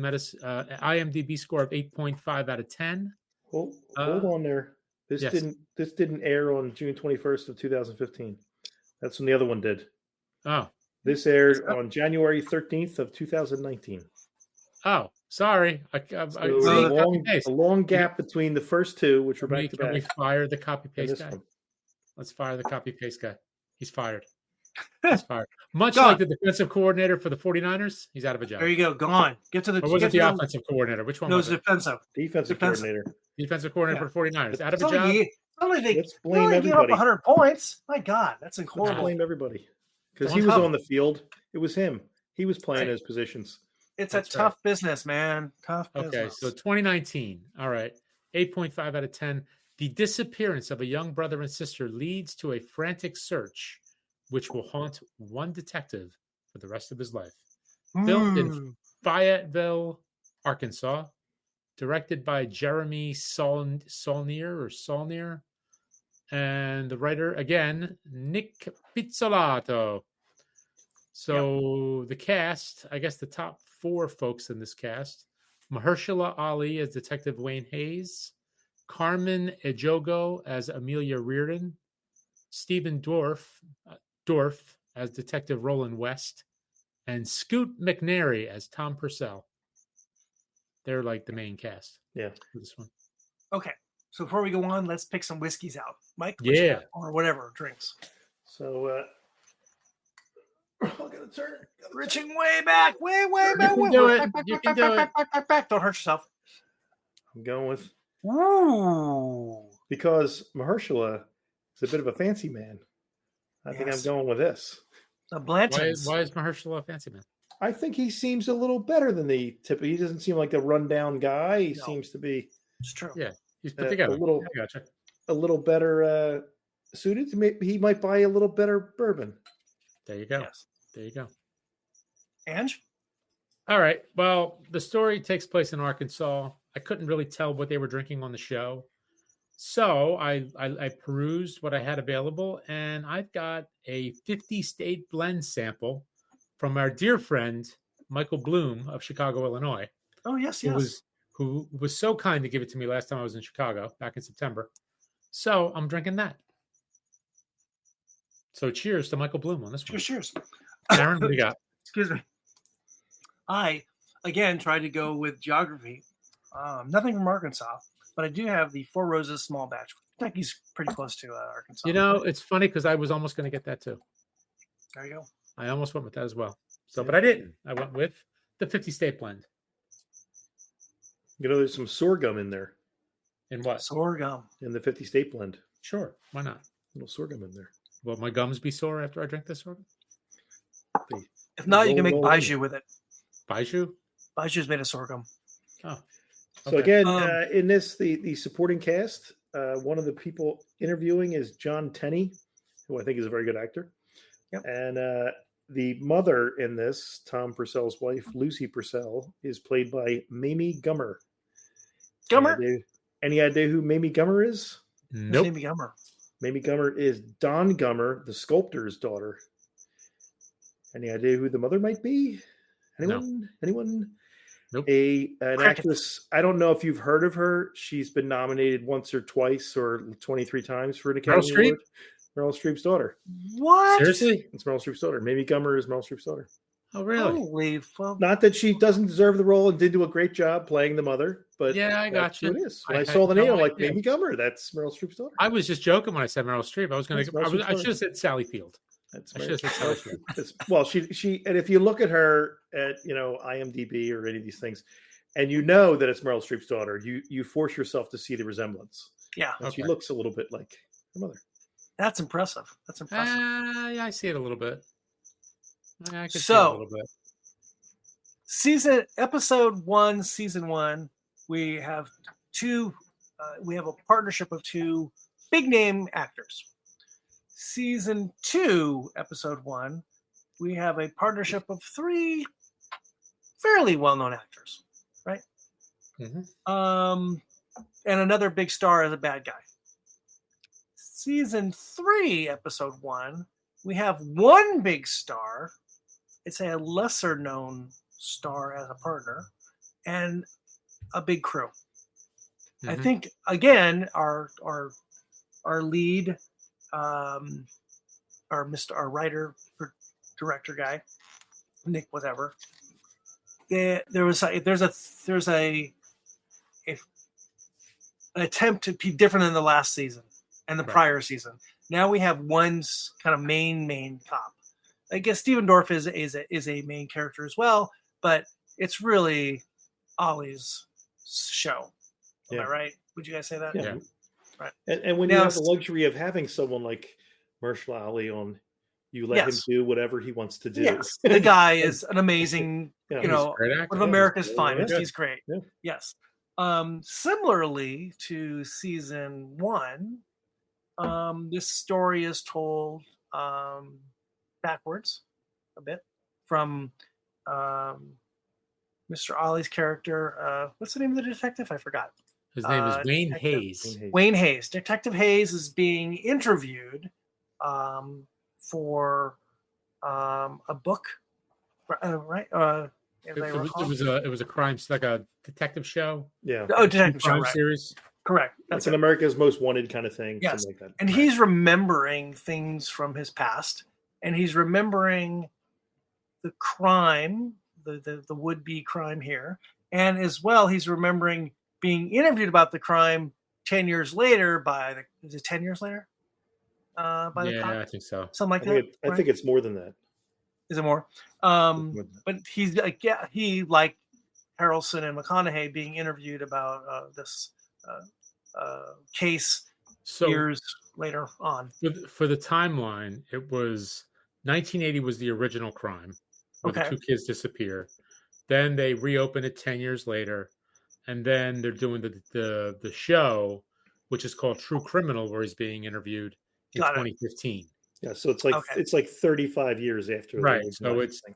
score of 8.5 out of 10. Hold on there. This yes. didn't air on June 21st of 2015. That's when the other one did. Oh. This aired on January 13th of 2019. Oh, sorry. A long gap between the first two, which were back to back. Can we fire the copy paste guy? One. Let's fire the copy paste guy. He's fired. He's fired. Much like the defensive coordinator for the 49ers, he's out of a job. There you go. Go on. Get to the. Or was it the offensive coordinator? Which one was it? Defensive. Defensive coordinator. Defensive coordinator for the 49ers. Out of a Let's job. Blame gave up everybody. 100 points. My God, that's Let's horrible. blame everybody. Because he was on the field. It was him. He was playing his positions. It's a tough business, man. Tough business. Okay, so 2019. All right. 8.5 out of 10. The disappearance of a young brother and sister leads to a frantic search, which will haunt one detective for the rest of his life. Filmed in Fayetteville, Arkansas. Directed by Jeremy Saulnier. And the writer, again, Nick Pizzolatto. So the cast, I guess the top 4 folks in this cast: Mahershala Ali as Detective Wayne Hayes, Carmen Ejogo as Amelia Reardon, Stephen Dorff as Detective Roland West, and Scoot McNairy as Tom Purcell. They're like the main cast. Yeah, for this one. Okay, so before we go on, let's pick some whiskeys out, Mike. Yeah, or whatever drinks. So. I'm gonna turn it. Reaching way back, way back. You can do it. You can do it. Back. Don't hurt yourself. I'm going with Ooh. Because Mahershala is a bit of a fancy man. I think I'm Yes. going with this. The Why Blantons. is Mahershala a fancy man? I think he seems a little better than the tip. He doesn't seem like a rundown guy. He No. seems to be It's true. Yeah, he's put a together. little I gotcha. a little better suited. He might buy a little better bourbon. There you go. Yes. There you go. Ange? All right. Well, the story takes place in Arkansas. I couldn't really tell what they were drinking on the show. So I perused what I had available, and I've got a 50 state blend sample from our dear friend, Michael Bloom of Chicago, Illinois, Oh, yes, yes. who was so kind to give it to me last time I was in Chicago back in September. So I'm drinking that. So cheers to Michael Bloom on this one. Cheers. Aaron, what do you got? Excuse me. I, again, tried to go with geography. Nothing from Arkansas, but I do have the Four Roses small batch. Kentucky's pretty close to Arkansas. You know, it's funny because I was almost going to get that too. There you go. I almost went with that as well. So, but I didn't. I went with the 50 state blend. You know, there's some sorghum in there In what? Sorghum. in the 50 state blend. Sure. Why not? A little sorghum in there. Will my gums be sore after I drink this sorghum? If not, you can make Roll baijiu with it. Baijiu? Baijiu's made of sorghum. Oh. So Okay. again, in this, the supporting cast, one of the people interviewing is John Tenney, who I think is a very good actor. Yep. And the mother in this, Tom Purcell's wife, Lucy Purcell, is played by Mamie Gummer. Gummer? Any idea who Mamie Gummer is? Nope. Maybe Gummer. Mamie Gummer is Don Gummer, the sculptor's daughter. Any idea who the mother might be? Anyone? Anyone? Nope. An Crickets. actress. I don't know if you've heard of her. She's been nominated once or twice or 23 times for an Academy Streep? Award. Meryl Streep's daughter. What? Seriously? It's Meryl Streep's daughter. Mamie Gummer is Meryl Streep's daughter. Oh, really? Holy fuck. Not that she doesn't deserve the role and did do a great job playing the mother, but Yeah, I that's got who you. it is. When I I, had saw the no name, I'm like, idea. Mamie Gummer. That's Meryl Streep's daughter. I was just joking when I said Meryl Streep. I was going That's to. Meryl Streep's I should daughter. have said Sally Field. That's I should have said Sally Field. Well, she and if you look at her at IMDb or any of these things, and you know that it's Meryl Streep's daughter, you force yourself to see the resemblance. Yeah, And she Okay. looks a little bit like her mother. that's impressive. That's impressive. Yeah, I see it a little bit. Yeah, I can see it a So- little bit. Episode 1, season 1, we have we have a partnership of two big name actors. Season 2, episode 1, we have a partnership of 3 fairly well-known actors, right? Mhm. And another big star as a bad guy. Season 3, episode 1, we have one big star. It's a lesser known star as a partner, and a big crew. I Mhm. think again our lead, our writer director guy, Nick whatever. There's an attempt to be different than the last season and the Right. prior season. Now we have one kind of main cop. I guess Steven Dorff is a main character as well, but it's really Ollie's show. Am I Yeah. right? Would you guys say that? Yeah. Yeah. Right. And when you Now, have the luxury of having someone like Mahershala Ali on, you let Yes. him do whatever he wants to do. Yes. The guy is an amazing, Yeah, you know, Great actor. one of America's Yeah, finest. yeah. He's great. Yeah. Yes. Similarly to season 1, this story is told backwards a bit from Mr. Ollie's character. What's the name of the detective? I forgot. His name is Wayne Detective Hayes. Wayne Hayes. Detective Hayes is being interviewed for a book, right? It was a crime, like a detective show. Yeah. Oh, detective show, Crime right? series. Correct. That's That's an it. America's Most Wanted kind of thing. Yes. Something like that. And he's remembering things from his past, and he's remembering the crime, the would-be crime here, and as well he's remembering being interviewed about the crime 10 years later is it 10 years later? By the Yeah, cop? I think so. Something like I that. think it's more than that. Is it more? But he's like, yeah, he like Harrelson and McConaughey being interviewed about this case So years later on. for the timeline, it was 1980 was the original crime where the Okay. two kids disappear. Then they reopen it 10 years later, and then they're doing the show, which is called True Criminal, where he's being interviewed in Got it. 2015. Yeah, so it's like Okay. it's like 35 years after Right. the So original it's thing.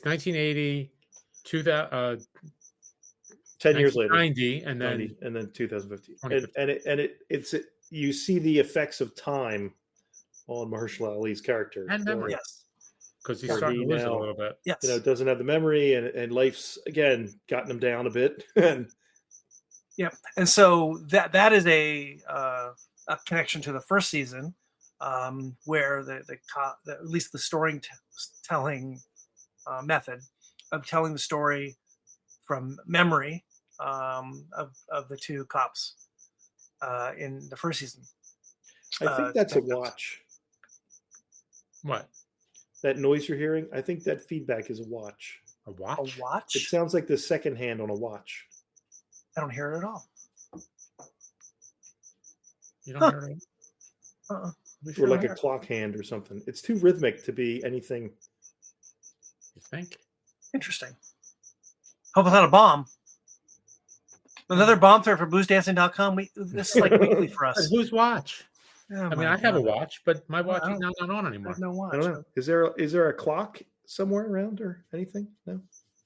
1980, 2000, 10 years later, 1990, and then 90, and then 2015. 2015. And it's you see the effects of time on Mahershala Ali's character. And memory. Yes. because he's Or starting he to lose it a now- little bit. Yes. Doesn't have the memory, and life's again gotten him down a bit. And And so that is a connection to the first season, where at least the storytelling method of telling the story from memory of the two cops in the first season. I think that's a watch. What? That noise you're hearing, I think that feedback is a watch. A watch? A watch? It sounds like the second hand on a watch. I don't hear it at all. You don't hear it? Uh-uh. Or like a clock hand or something. It's too rhythmic to be anything. You think? Interesting. Hope it's not a bomb. Another bomb threat for boozdancing.com. This is like weekly for us. Whose watch? Oh I mean, my I have a God. watch, but my watch I is not on I anymore. have no watch. I don't know. Is there a clock somewhere around or anything? No.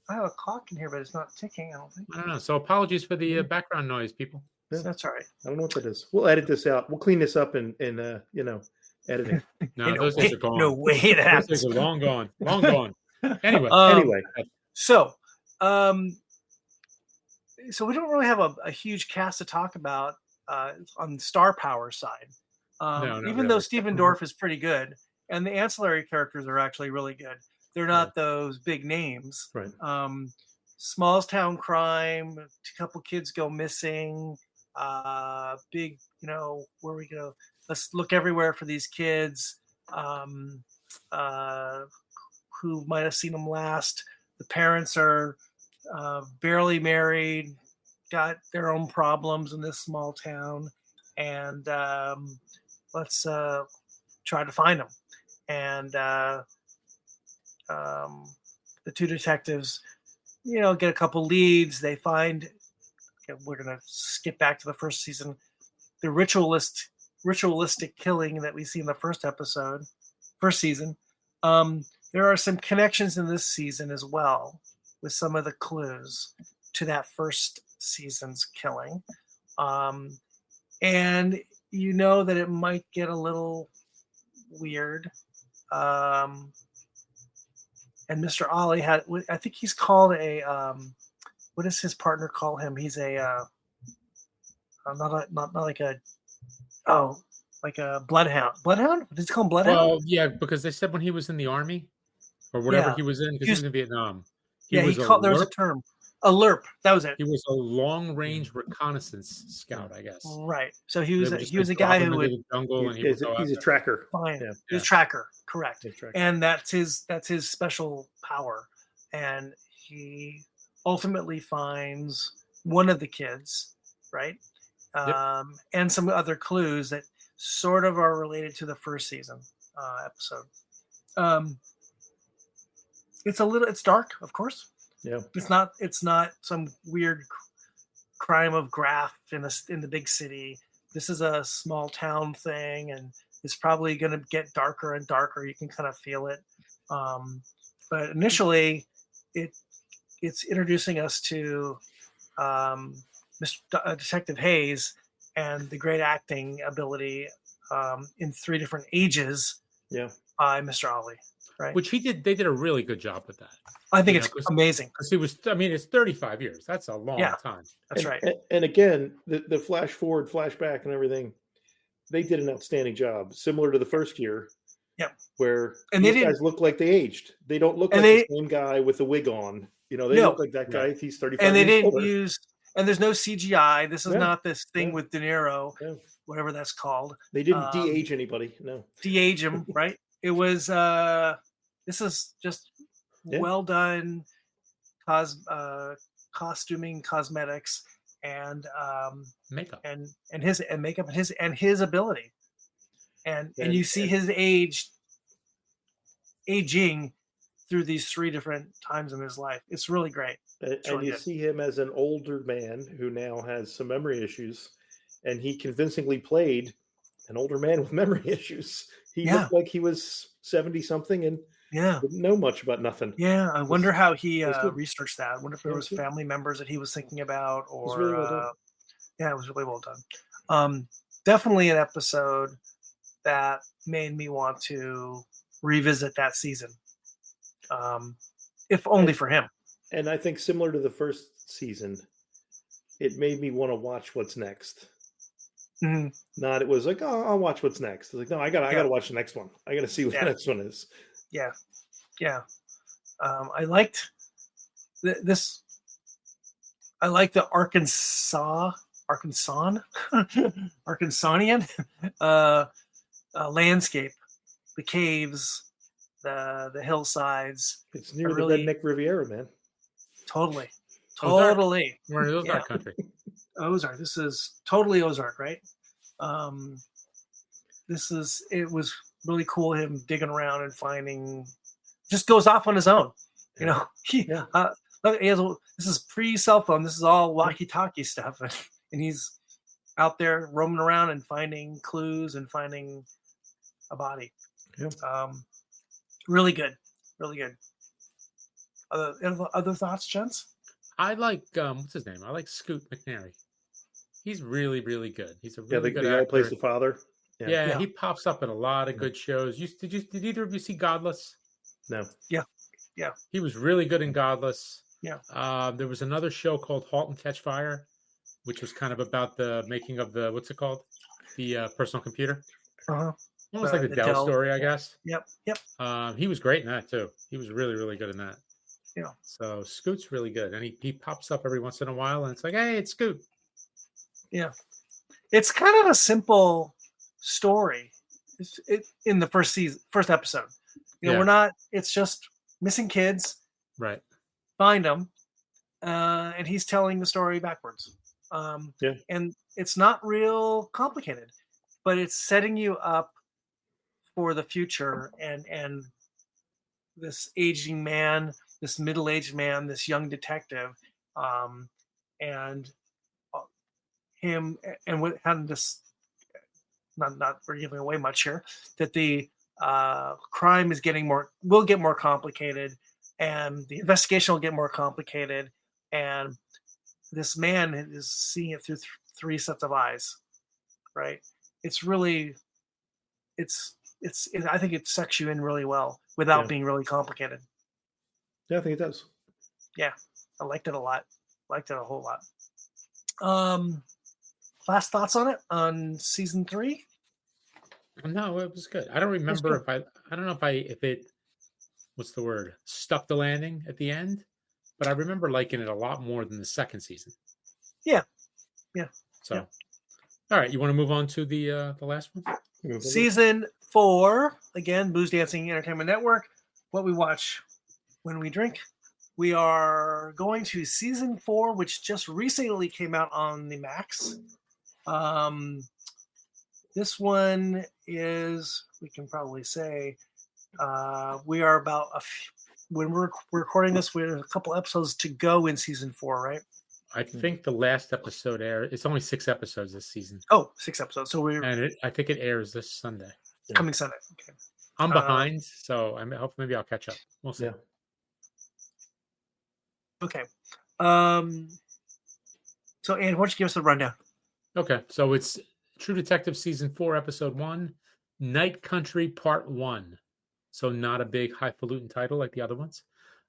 I have a clock in here, but it's not ticking, I don't think. I don't know. So apologies for the background noise, people. Yeah. That's all right. I don't know what that is. We'll edit this out. We'll clean this up in editing. No, those days are gone. No way it Those happens. days are long gone. Long gone. Anyway. Anyway, So we don't really have a huge cast to talk about on the star power side. No, not Even though really. Stephen Dorff is pretty good, and the ancillary characters are actually really good. They're not those big names. right. Small town crime, a couple kids go missing, big, where we go. Let's look everywhere for these kids who might have seen them last. The parents are barely married, got their own problems in this small town, and let's try to find them. And the two detectives, get a couple leads. They find, we're going to skip back to the first season, the ritualistic killing that we see in the first season. There are some connections in this season as well with some of the clues to that first season's killing. And that it might get a little weird. And Mr. Ollie I think he's called what does his partner call him? He's like a bloodhound. Bloodhound? What does he call him? Bloodhound? Well, yeah, because they said when he was in the army or whatever Yeah. he was in, because he was in Vietnam. There was a term. A LERP. That was it. He was a long-range reconnaissance scout, I guess. Right. So he was They would just, a like, guy drop him who into would the jungle, and he would go He's a out tracker. find Yeah. his tracker. Correct. He's a tracker. And that's his special power. And he ultimately finds one of the kids, right? And some other clues that sort of are related to the first season episode. It's dark, of course. Yeah. It's not some weird crime of graft in the big city. This is a small town thing, and it's probably going to get darker and darker. You can kind of feel it. But initially, it's introducing us to Detective Hayes and the great acting ability in 3 different ages by Mr. Ollie. Right. Which they did a really good job with that. I think it's amazing. Because he was, it's 35 years. That's a long time. That's right. And again, the flash forward, flashback, and everything, they did an outstanding job, similar to the first year. Yeah. Where these guys look like they aged. They don't look like the same guy with the wig on. They look like that guy if he's 35 and they years didn't older. and there's no CGI. This is not this thing with De Niro, whatever that's called. They didn't de-age anybody. No. De-age him, right? It was this is just well done costuming, cosmetics, and Makeup. and his and makeup and his ability, and you see his aging through these 3 different times in his life. It's really great. And really you good. see him as an older man who now has some memory issues, and he convincingly played an older man with memory issues. He looked like he was 70 something and didn't know much about nothing. Yeah, I wonder how he good. researched that. I wonder if there was family members that he was thinking about, or It was really well done. Yeah, it was really well done. Definitely an episode that made me want to revisit that season, if only for him. And I think similar to the first season, it made me want to watch what's next. Mm-hmm. Not it was like, oh, I'll watch what's next. It's like, no, I gotta watch the next one. I gotta see what the next one is. Yeah. I liked this. I like the Arkansanian landscape, the caves, the hillsides. It's near the Redneck Riviera, man. Totally. We're in Ozark country. Ozark. This is totally Ozark, right? It was really cool him digging around and finding, just goes off on his own. You know, this is pre-cell phone. This is all walkie-talkie stuff. And he's out there roaming around and finding clues and finding a body. Yeah. Really good. Really good. Other thoughts, gents? I like, what's his name? I like Scoot McNairy. He's really, really good. He's a really good actor. actor. Guy plays the father. Yeah, he pops up in a lot of good shows. Did either of you see Godless? No. Yeah. He was really good in Godless. Yeah. There was another show called *Halt and Catch Fire*, which was kind of about the making of the, what's it called? The personal computer. Uh-huh. Almost like the Dell story, I guess. Yep. He was great in that too. He was really, really good in that. Yeah. So Scoot's really good, and he pops up every once in a while, and it's like, hey, it's Scoot. Yeah. It's kind of a simple story. In the first episode. We're not. It's just missing kids. Right. Find them, and he's telling the story backwards. And it's not real complicated, but it's setting you up for the future, and this aging man, this middle-aged man, this young detective, and him, and what having this, not we're giving away much here, that the crime will get more complicated, and the investigation will get more complicated, and this man is seeing it through 3 sets of eyes, right? It's really, I think it sucks you in really well without being really complicated. Yeah, I think it does. Yeah, I liked it a lot. Liked it a whole lot. Last thoughts on it, on season 3? No, it was good. I don't remember I don't know if it, what's the word, stuck the landing at the end, but I remember liking it a lot more than the second season. Yeah. So, all right, you want to move on to the last one? Season 4, again, Booze Dancing Entertainment Network. What we watch when we drink. We are going to season 4, which just recently came out on the Max. This one is, we can probably say, we are about when we're recording this, we're a couple episodes to go in season 4, right? I think the last episode aired. It's only 6 episodes this season. Oh, 6 episodes. So I think it airs this Sunday. Coming Sunday. Okay. I'm behind, so maybe I'll catch up. We'll see. Yeah. Okay. So, Ann, why don't you give us a rundown? Okay. So it's True Detective Season 4, Episode 1, Night Country Part 1. So not a big highfalutin title like the other ones.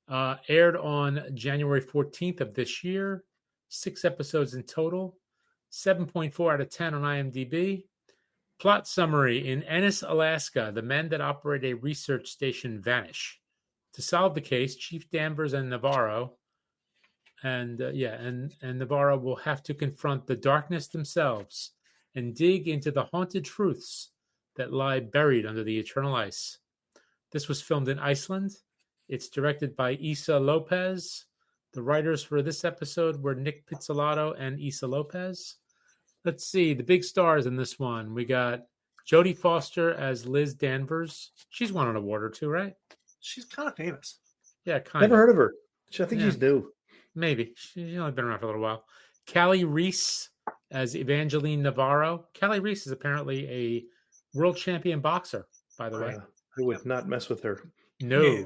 Aired on January 14th of this year. 6 episodes in total. 7.4 out of 10 on IMDb. Plot summary. In Ennis, Alaska, the men that operate a research station vanish. To solve the case, Chief Danvers and Navarro Navarro will have to confront the darkness themselves and dig into the haunted truths that lie buried under the eternal ice. This was filmed in Iceland. It's directed by Issa Lopez, The writers for this episode were Nick Pizzolatto and Issa Lopez. Let's see, the big stars in this one. We got Jodie Foster as Liz Danvers. She's won an award or two, right? She's kind of famous. Yeah, kind Never of. heard of her. I think she's new. Maybe. She's only been around for a little while. Callie Reese as Evangeline Navarro. Callie Reese is apparently a world champion boxer, by the way. I would not mess with her. No. Yeah.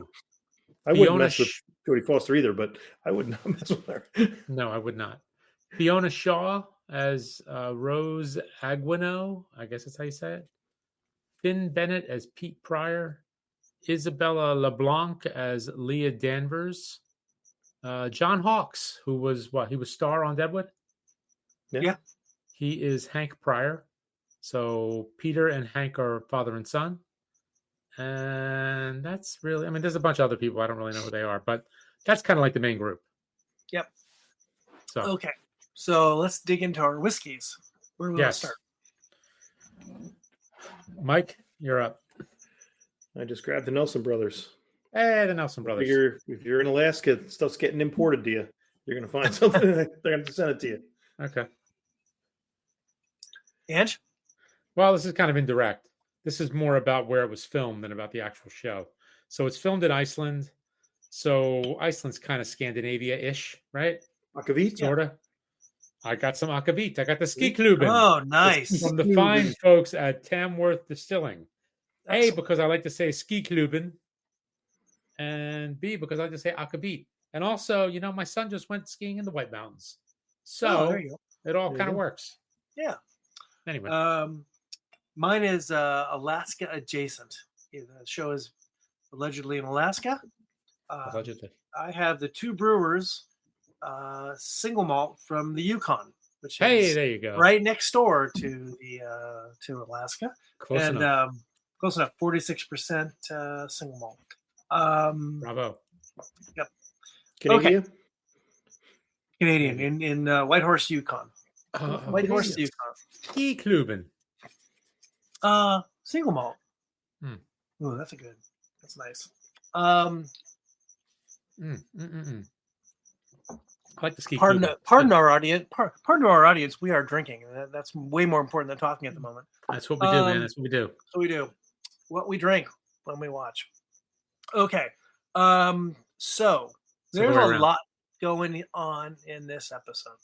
I wouldn't mess with Jodie Foster either, but I would not mess with her. No, I would not. Fiona Shaw as Rose Aguino. I guess that's how you say it. Finn Bennett as Pete Pryor. Isabella LeBlanc as Leah Danvers. John Hawkes, who was he was Star on Deadwood. Yeah. He is Hank Pryor. So Peter and Hank are father and son. And that's really, there's a bunch of other people. I don't really know who they are, but that's kind of like the main group. Yep. So Okay. So let's dig into our whiskeys. Where do we want to start? Mike, you're up. I just grabbed the Nelson Brothers. Hey, the Nelson Brothers. If you're in Alaska, stuff's getting imported to you. You're going to find something. They're going to send it to you. Okay. Ange? Well, this is kind of indirect. This is more about where it was filmed than about the actual show. So it's filmed in Iceland. So Iceland's kind of Scandinavia-ish, right? Akavit? Sort of. I got some akavit. I got the ski kluben. Oh, nice. From the fine folks at Tamworth Distilling. A, because I like to say ski kluben. And B, because I like to say akavit. And also, my son just went skiing in the White Mountains. So there you go. It all kind of works. Yeah. Anyway. Mine is Alaska adjacent. The show is allegedly in Alaska. Allegedly. I have the Two Brewers single malt from the Yukon, which is there you go. Right next door to the to Alaska. Close enough. Close enough. 46% single malt. Bravo. Yep. Canadian? Okay. Canadian in Whitehorse, Yukon. Whitehorse, Yukon. Ski kluben. Single malt. Oh, that's nice. I like the ski. Pardon our audience. Pardon our audience. We are drinking. That's way more important than talking at the moment. That's what we do, man. That's what we do. So we do what we drink when we watch. Okay. So there's a lot going on in this episode,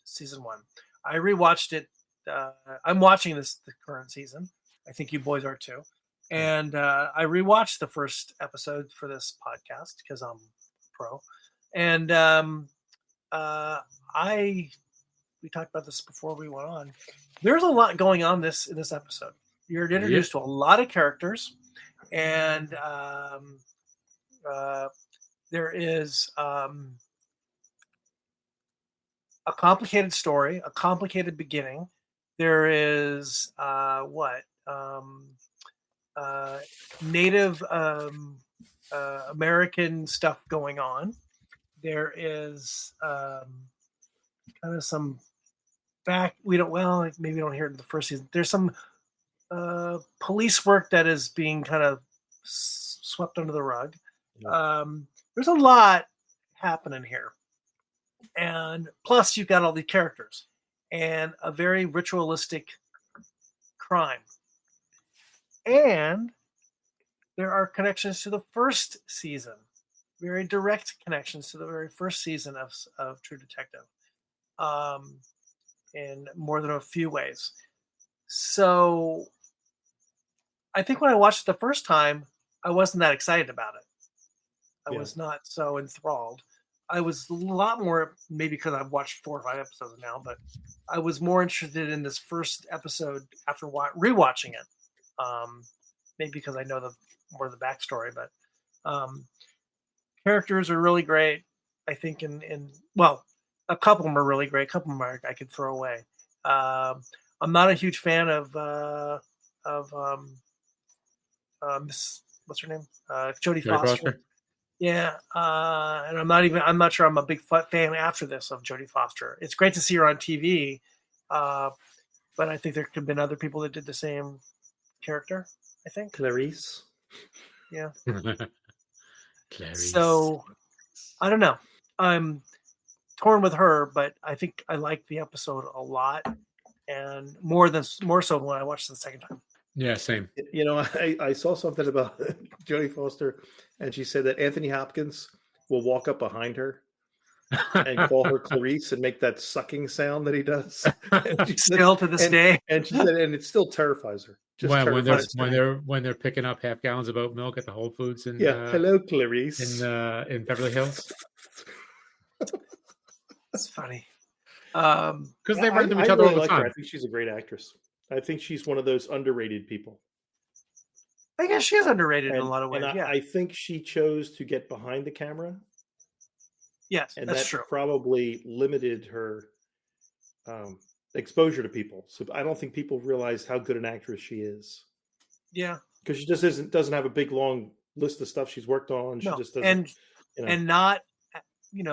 season 1. I rewatched it. I'm watching the current season. I think you boys are too. And I rewatched the first episode for this podcast because I'm pro. And we talked about this before we went on. There's a lot going on in this episode. You're introduced to a lot of characters, and there is a complicated story, a complicated beginning. There is Native American stuff going on. There is kind of some maybe we don't hear it in the first season. There's some police work that is being kind of swept under the rug. There's a lot happening here. And plus you've got all the characters and a very ritualistic crime. And there are connections to the first season, very direct connections to the very first season of True Detective, in more than a few ways. So I think when I watched it the first time, I wasn't that excited about it. I was not so enthralled. I was a lot more, maybe because I've watched 4 or 5 episodes now, but I was more interested in this first episode after rewatching it. Maybe because I know more of the backstory, but characters are really great. I think a couple of them are really great. A couple of them I could throw away. I'm not a huge fan of Miss, what's her name? Jodie Foster. Yeah, and I'm not sure I'm a big fan after this of Jodie Foster. It's great to see her on TV, but I think there could have been other people that did the same character. I think Clarice. Yeah. Clarice. So I don't know. I'm torn with her, but I think I like the episode a lot, and more so than when I watched it the second time. Yeah, same. You know, I saw something about Jodie Foster, and she said that Anthony Hopkins will walk up behind her and call her Clarice and make that sucking sound that he does. Still to this day. And she said, and it still terrifies her. When they're picking up half gallons of oat milk at the Whole Foods in hello Clarice in Beverly Hills. That's funny. Because they run into each other all the time. I think she's a great actress. I think she's one of those underrated people. I guess she is underrated in a lot of ways. I think she chose to get behind the camera. Yes, and that's that true. Probably limited her exposure to people. So I don't think people realize how good an actress she is. Yeah, because she just doesn't have a big long list of stuff she's worked on. She just doesn't, and not.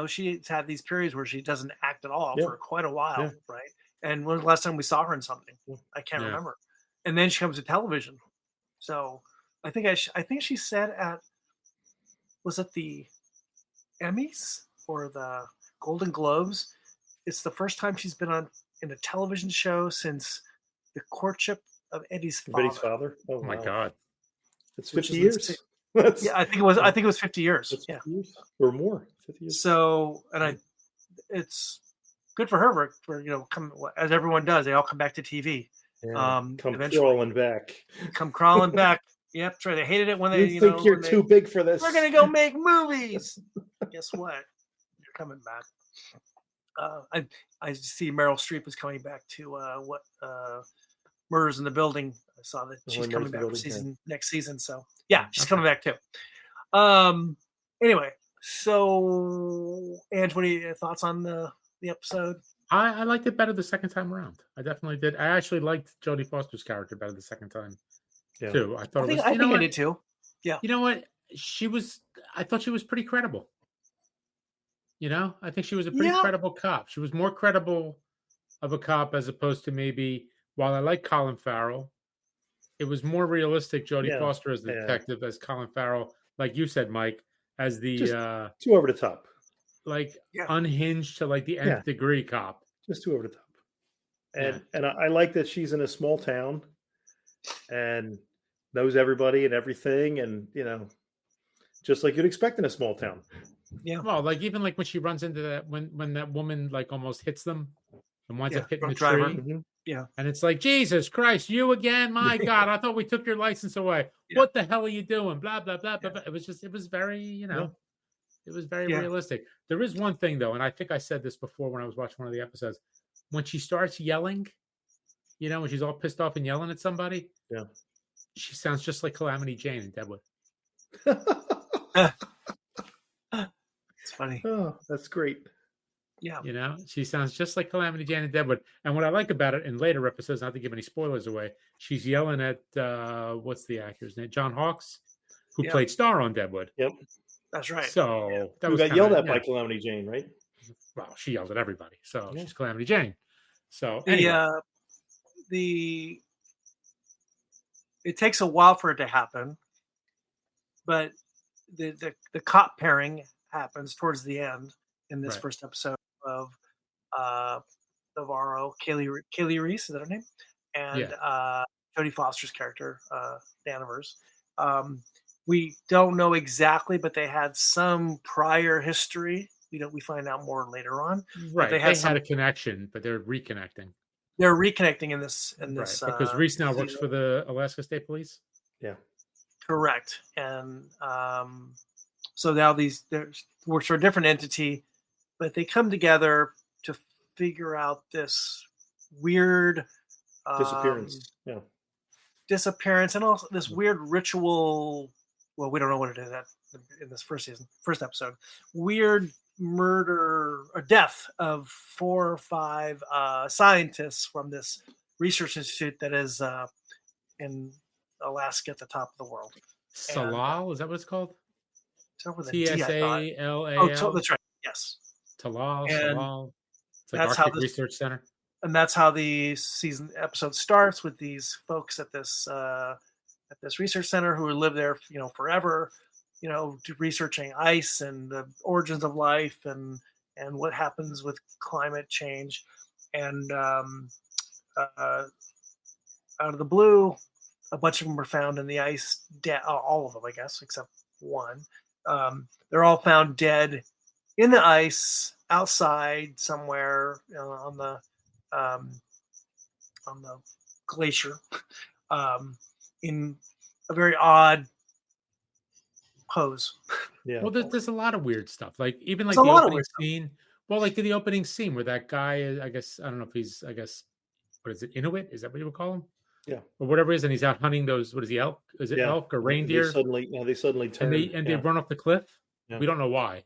She's had these periods where she doesn't act at all for quite a while, right? And when was the last time we saw her in something? I can't remember. And then she comes to television. So I think she said was it the Emmys or the Golden Globes? It's the first time she's been in a television show since the courtship of Eddie's father. Oh my God, it's 50 years. Yeah, I think it was 50 years. Yeah, 50 years or more. 50 years. So, it's good for her for come as everyone does. They all come back to TV. Yeah, come crawling back. Come crawling back. Yep, that's right. They hated it when they think you're too big for this. We're gonna go make movies. Guess what? You're coming back. I see Meryl Streep is coming back to Murders in the Building. I saw that she's coming back for next season. So yeah, she's coming back too. Anyway, so Ange, what are your thoughts on the episode? I liked it better the second time around. I definitely did. I actually liked Jodie Foster's character better the second time too. I think I did too. Yeah. You know what? I thought she was pretty credible. I think she was a pretty credible cop. She was more credible of a cop as opposed to maybe, while I like Colin Farrell, it was more realistic Jodie Foster as the detective as Colin Farrell, like you said, Mike, as the just too over the top. Unhinged to like the nth degree cop. Just too over the top. And I like that she's in a small town and knows everybody and everything, and just like you'd expect in a small town. Yeah. Well, even when she runs into that when that woman almost hits them and winds up hitting the tree. Mm-hmm. Yeah. And it's like, Jesus Christ, you again? My God, I thought we took your license away. Yeah. What the hell are you doing? Blah, blah, blah, blah. It was very, it was very realistic. There is one thing though, and I think I said this before when I was watching one of the episodes. When she starts yelling, when she's all pissed off and yelling at somebody, she sounds just like Calamity Jane in Deadwood. It's funny. Oh, that's great. Yeah. She sounds just like Calamity Jane in Deadwood. And what I like about it in later episodes, not to give any spoilers away, she's yelling at what's the actor's name? John Hawkes, who played Star on Deadwood. Yep. That's right. So that was got yelled at by Calamity Jane, right? Well, she yelled at everybody. So she's Calamity Jane. So it takes a while for it to happen, but the cop pairing happens towards the end in this first episode of Navarro, Kaylee Reese, is that her name? And Jodie Foster's character, Danvers. We don't know exactly, but they had some prior history. We find out more later on. Right. They had a connection, but they're reconnecting. They're reconnecting in this. Right. Because Reese now works for the Alaska State Police. Yeah. Correct. And so now they're works for a different entity, but they come together to figure out this weird disappearance, and also this weird ritual. Well, we don't know what it is in this first episode. Weird murder or death of 4 or 5 scientists from this research institute that is in Alaska at the top of the world. Salal, is that what it's called? TSALAL. Oh, that's right. Yes. Salal. It's like that's Arctic Research Center. And that's how the episode starts, with these folks at this research center who live there, forever. researching ice and the origins of life and what happens with climate change. And out of the blue, a bunch of them were found in the ice. All of them, I guess, except one. They're all found dead in the ice outside somewhere on the glacier, in a very odd pose. Yeah. Well, there's a lot of weird stuff. Like even like There's a the lot of opening weird stuff. scene. Well, like the opening scene where that guy is, I guess, I don't know if he's, I guess, what is it, Inuit? Is that what you would call him? Yeah. Or whatever it is, and he's out hunting those. What is he, elk? Is it elk or reindeer? They suddenly turn and they run off the cliff. Yeah. We don't know why.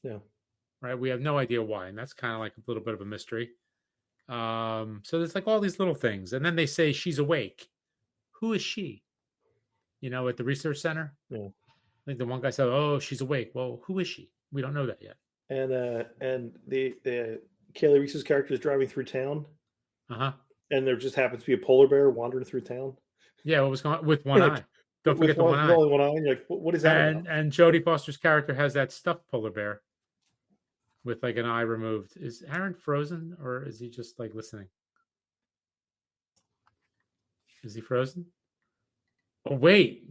Yeah. Right. We have no idea why, and that's kind of like a little bit of a mystery. So there's like all these little things, and then they say she's awake. Who is she? At the research center. Yeah. I think the one guy said, "Oh, she's awake." Well, who is she? We don't know that yet. And the Kaylee Reese's character is driving through town. And there just happens to be a polar bear wandering through town. Yeah, what was going on with one eye? Don't forget the one eye. Only one eye. And you're like, what is that? And Jodie Foster's character has that stuffed polar bear with like an eye removed. Is Aaron frozen or is he just like listening? Is he frozen? Oh wait,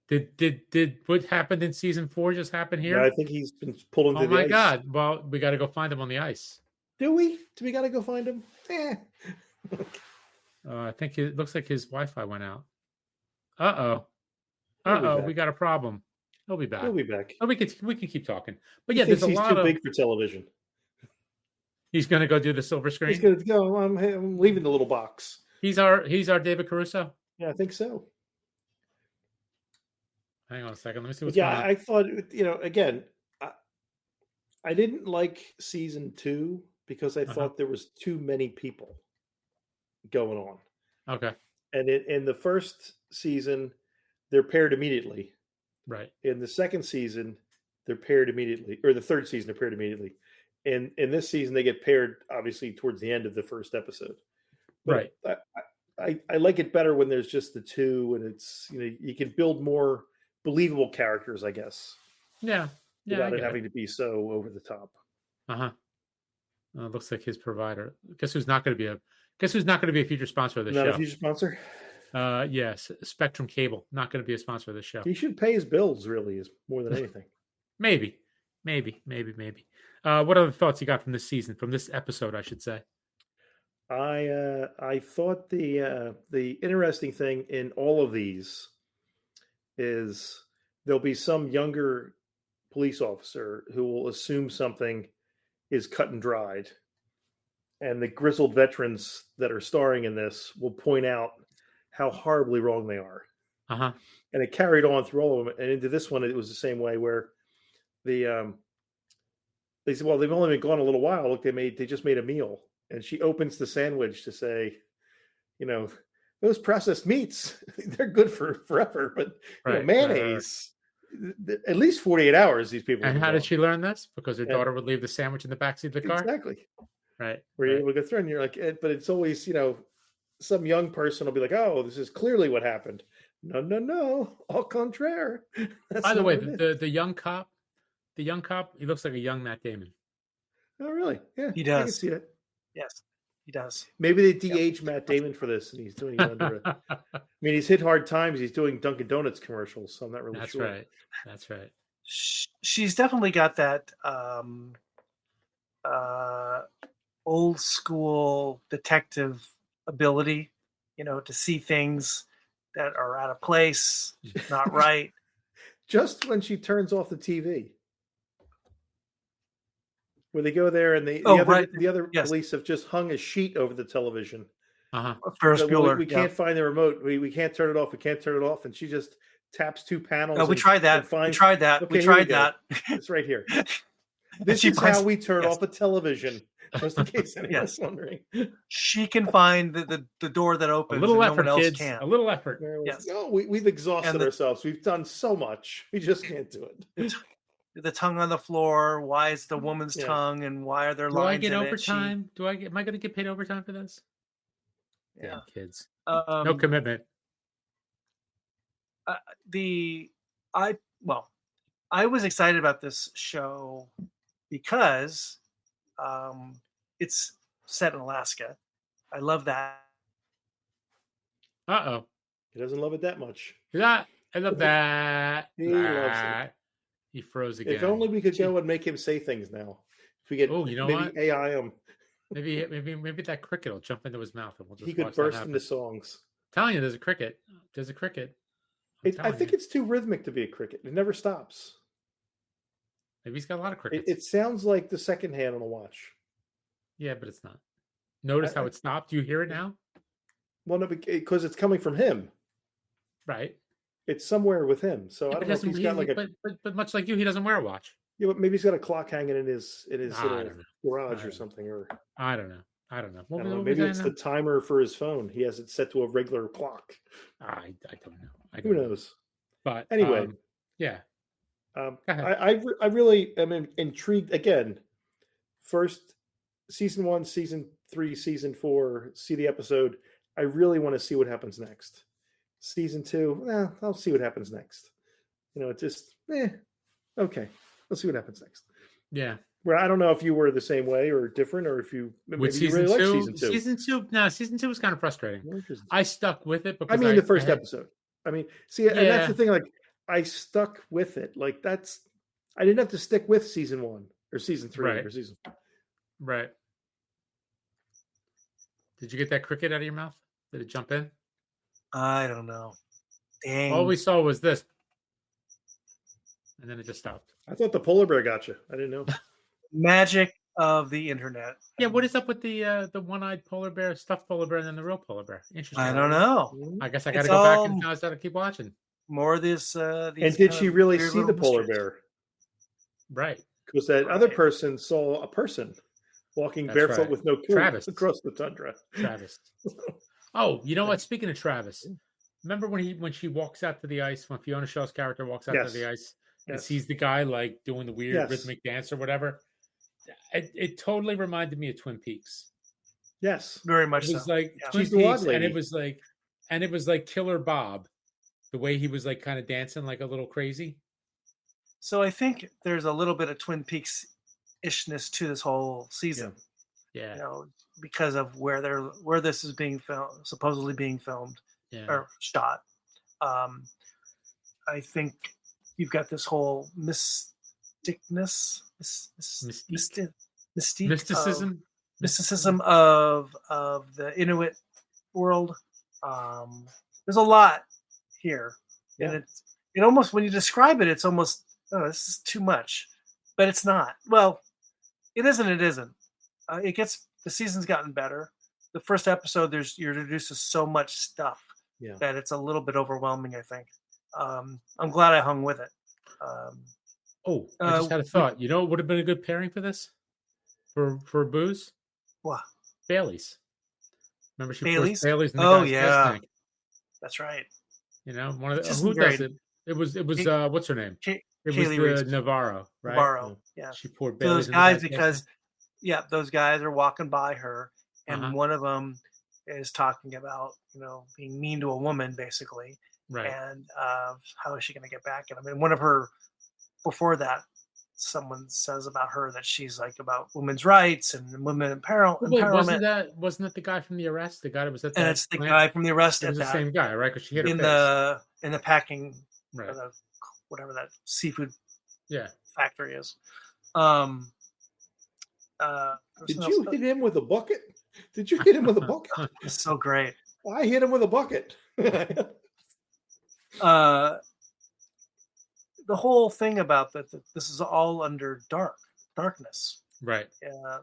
did what happened in season 4 just happen here? Yeah, I think he's been pulled into the ice. Oh my god! Well, we got to go find him on the ice. Do we? Do we got to go find him? I think it looks like his Wi-Fi went out. We got a problem. He'll be back. He'll be back. Oh, we can keep talking. But yeah, there's a lot too big for television. He's going to go do the silver screen. He's going to go. I'm leaving the little box. He's our David Caruso. Yeah, I think so. Hang on a second. Let me see what's going on. I thought again, I didn't like season 2 because I thought there was too many people going on. Okay. And in the first season, they're paired immediately. Right. In the second season, they're paired immediately, or the third season, they're paired immediately. And in this season, they get paired obviously towards the end of the first episode. But right. I like it better when there's just the two, and it's you can build more believable characters, I guess. Yeah. Without it having to be so over the top. Looks like his provider. Guess who's not going to be a future sponsor of the show? Not a future sponsor? Yes, Spectrum Cable, not going to be a sponsor of the show. He should pay his bills, really, is more than anything. Maybe. What other thoughts you got from this season, from this episode, I should say? I thought the interesting thing in all of these is there'll be some younger police officer who will assume something is cut and dried, and the grizzled veterans that are starring in this will point out how horribly wrong they are. And it carried on through all of them, and into this one it was the same way, where they said, well, they've only been gone a little while. Look, they just made a meal, and she opens the sandwich to say, those processed meats, they're good for forever, but mayonnaise, at least 48 hours, these people. And how did she learn this? Because her daughter would leave the sandwich in the backseat of the car? Exactly. Right. Where you would go through and you're like, but it's always, some young person will be like, oh, this is clearly what happened. No, au contraire. By the way, the young cop, he looks like a young Matt Damon. Oh, really? Yeah. He does. I can see it. Yes, he does. Maybe they de-aged Matt Damon for this, and he's doing it under I mean, he's hit hard times. He's doing Dunkin' Donuts commercials, so I'm not really sure. That's right. She's definitely got that old school detective ability, to see things that are out of place, not right. Just when she turns off the TV. Where they go there and the other police have just hung a sheet over the television. Ferris Bueller. We can't find the remote. We can't turn it off. We can't turn it off. And she just taps two panels. No, we tried that. Okay, we tried that. It's right here. This is how we turn off a television. Just in case anyone's wondering. She can find the door that opens. A little and effort, no one else kids. can. A little effort. Yes. No, we've exhausted ourselves. We've done so much. We just can't do it. The tongue on the floor. Why is the woman's tongue, and why are there lines? Do I get overtime? Am I going to get paid overtime for this? Yeah, damn kids. No commitment. I was excited about this show because it's set in Alaska. I love that. Uh-oh. He doesn't love it that much. Yeah, I love that. He loves it. He froze again. If only we could go and make him say things now. If we get you know maybe what? AI him. Maybe that cricket will jump into his mouth and we'll just He could burst into songs. I'm telling you, there's a cricket. There's a cricket. I think it's too rhythmic to be a cricket. It never stops. Maybe he's got a lot of crickets. It sounds like the second hand on a watch. Yeah, but it's not. Notice how it stopped. Do you hear it now? Well, no, because it's coming from him. Right. It's somewhere with him. So I don't know if he's got like a. But much like you, he doesn't wear a watch. Yeah, but maybe he's got a clock hanging in his little garage or something. Or I don't know. Maybe it's the timer for his phone. He has it set to a regular clock. I don't know. Who knows? But anyway, yeah. I really am intrigued again. First, season 1, season 3, season 4. See the episode. I really want to see what happens next. Season 2, I'll see what happens next. It just okay. Let's see what happens next. Yeah. Well, I don't know if you were the same way or different, or if you maybe you really like season 2. Season 2 was kind of frustrating. I stuck with it because the first episode. And that's the thing. Like, I stuck with it. Like, I didn't have to stick with season 1 or season 3 or season 4. Right. Did you get that cricket out of your mouth? Did it jump in? I don't know. Dang. All we saw was this. And then it just stopped. I thought the polar bear got you. I didn't know. Magic of the internet. Yeah, what is up with the one-eyed polar bear, stuffed polar bear, and then the real polar bear? Interesting. I don't know. I guess I got to go back and I got to keep watching. More of this. And did she really see the polar bear? Right. Because that other person saw a person walking barefoot with no clothes across the tundra. Travis. Oh, you know what? Speaking of Travis, remember when she walks out to the ice, when Fiona Shaw's character walks out to the ice and sees the guy like doing the weird rhythmic dance or whatever? It totally reminded me of Twin Peaks. Yes, very much. It was so. like Twin Peaks, and it was like Killer Bob, the way he was like kind of dancing like a little crazy. So I think there's a little bit of Twin Peaks ishness to this whole season. Yeah. Because of where this is being filmed, supposedly being filmed or shot. I think you've got this whole mysticness, mysticism of the Inuit world. There's a lot here, and it almost, when you describe it, it's almost, this is too much, but it's not. Well, it isn't. It isn't. The season's gotten better. The first episode, you're introduced to so much stuff that it's a little bit overwhelming, I think. I'm glad I hung with it. I just had a thought. You know what would have been a good pairing for this? For booze? What? Bailey's. Remember she Bailey's? pours Bailey's in the guy's gas tank. That's right. One of the who does it? It was what's her name? It was Navarro, right? Navarro, yeah. She poured Bailey's those guys because those guys are walking by her, and one of them is talking about being mean to a woman, basically, right? And how is she going to get back at him? And one of her, before that, someone says about her that she's like about women's rights and women empowerment. Wasn't that the guy from The Arrest? The guy that was at and it's the guy from The Arrest. It was the same guy, right? Because she hit her in the packing, right? Whatever that seafood factory is. Did you hit him with a bucket? Did you hit him with a bucket? It's so great. I hit him with a bucket. The whole thing about that this is all under darkness. Right.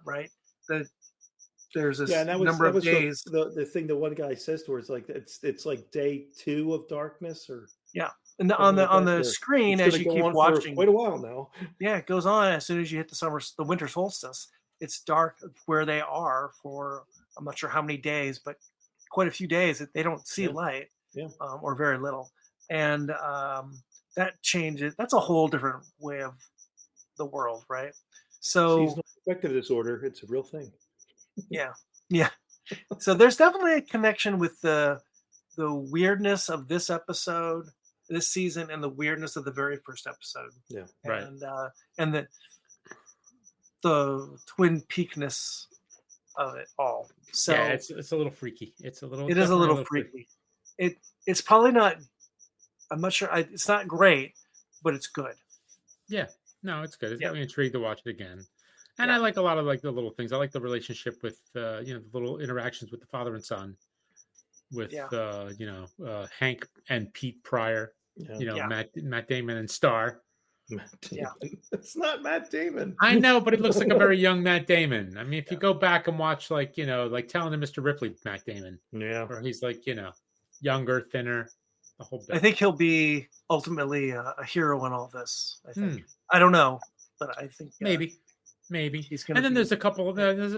Right. There's this number of days. The thing that one guy says to her is like it's like day 2 of darkness, or and on the screen as you keep watching, quite a while now. Yeah, it goes on as soon as you hit the winter solstice. It's dark where they are for I'm not sure how many days, but quite a few days that they don't see light, or very little, and that changes. That's a whole different way of the world, right? So seasonal affective disorder, it's a real thing. Yeah. So there's definitely a connection with the weirdness of this episode, this season and the weirdness of the very first episode. Yeah, right. And the Twin Peakness of it all. So yeah, it's a little freaky. It is a little freaky. It's probably not. I'm not sure. It's not great, but it's good. Yeah, no, it's good. It's Yeah. got me intrigued to watch it again. And Yeah. I like a lot of like the little things. I like the relationship with the little interactions with the father and son, with Hank and Pete Pryor. Yeah. Yeah. Matt Damon and Star. Matt Yeah. Damon. It's not Matt Damon. I know, but it looks like a very young Matt Damon. I mean, if you go back and watch like Telling to Mr. Ripley, Matt Damon, Yeah. where he's like younger, thinner, the whole bit. I think he'll be ultimately a hero in all this. I think. I don't know, but I think maybe. he's gonna. And then there's a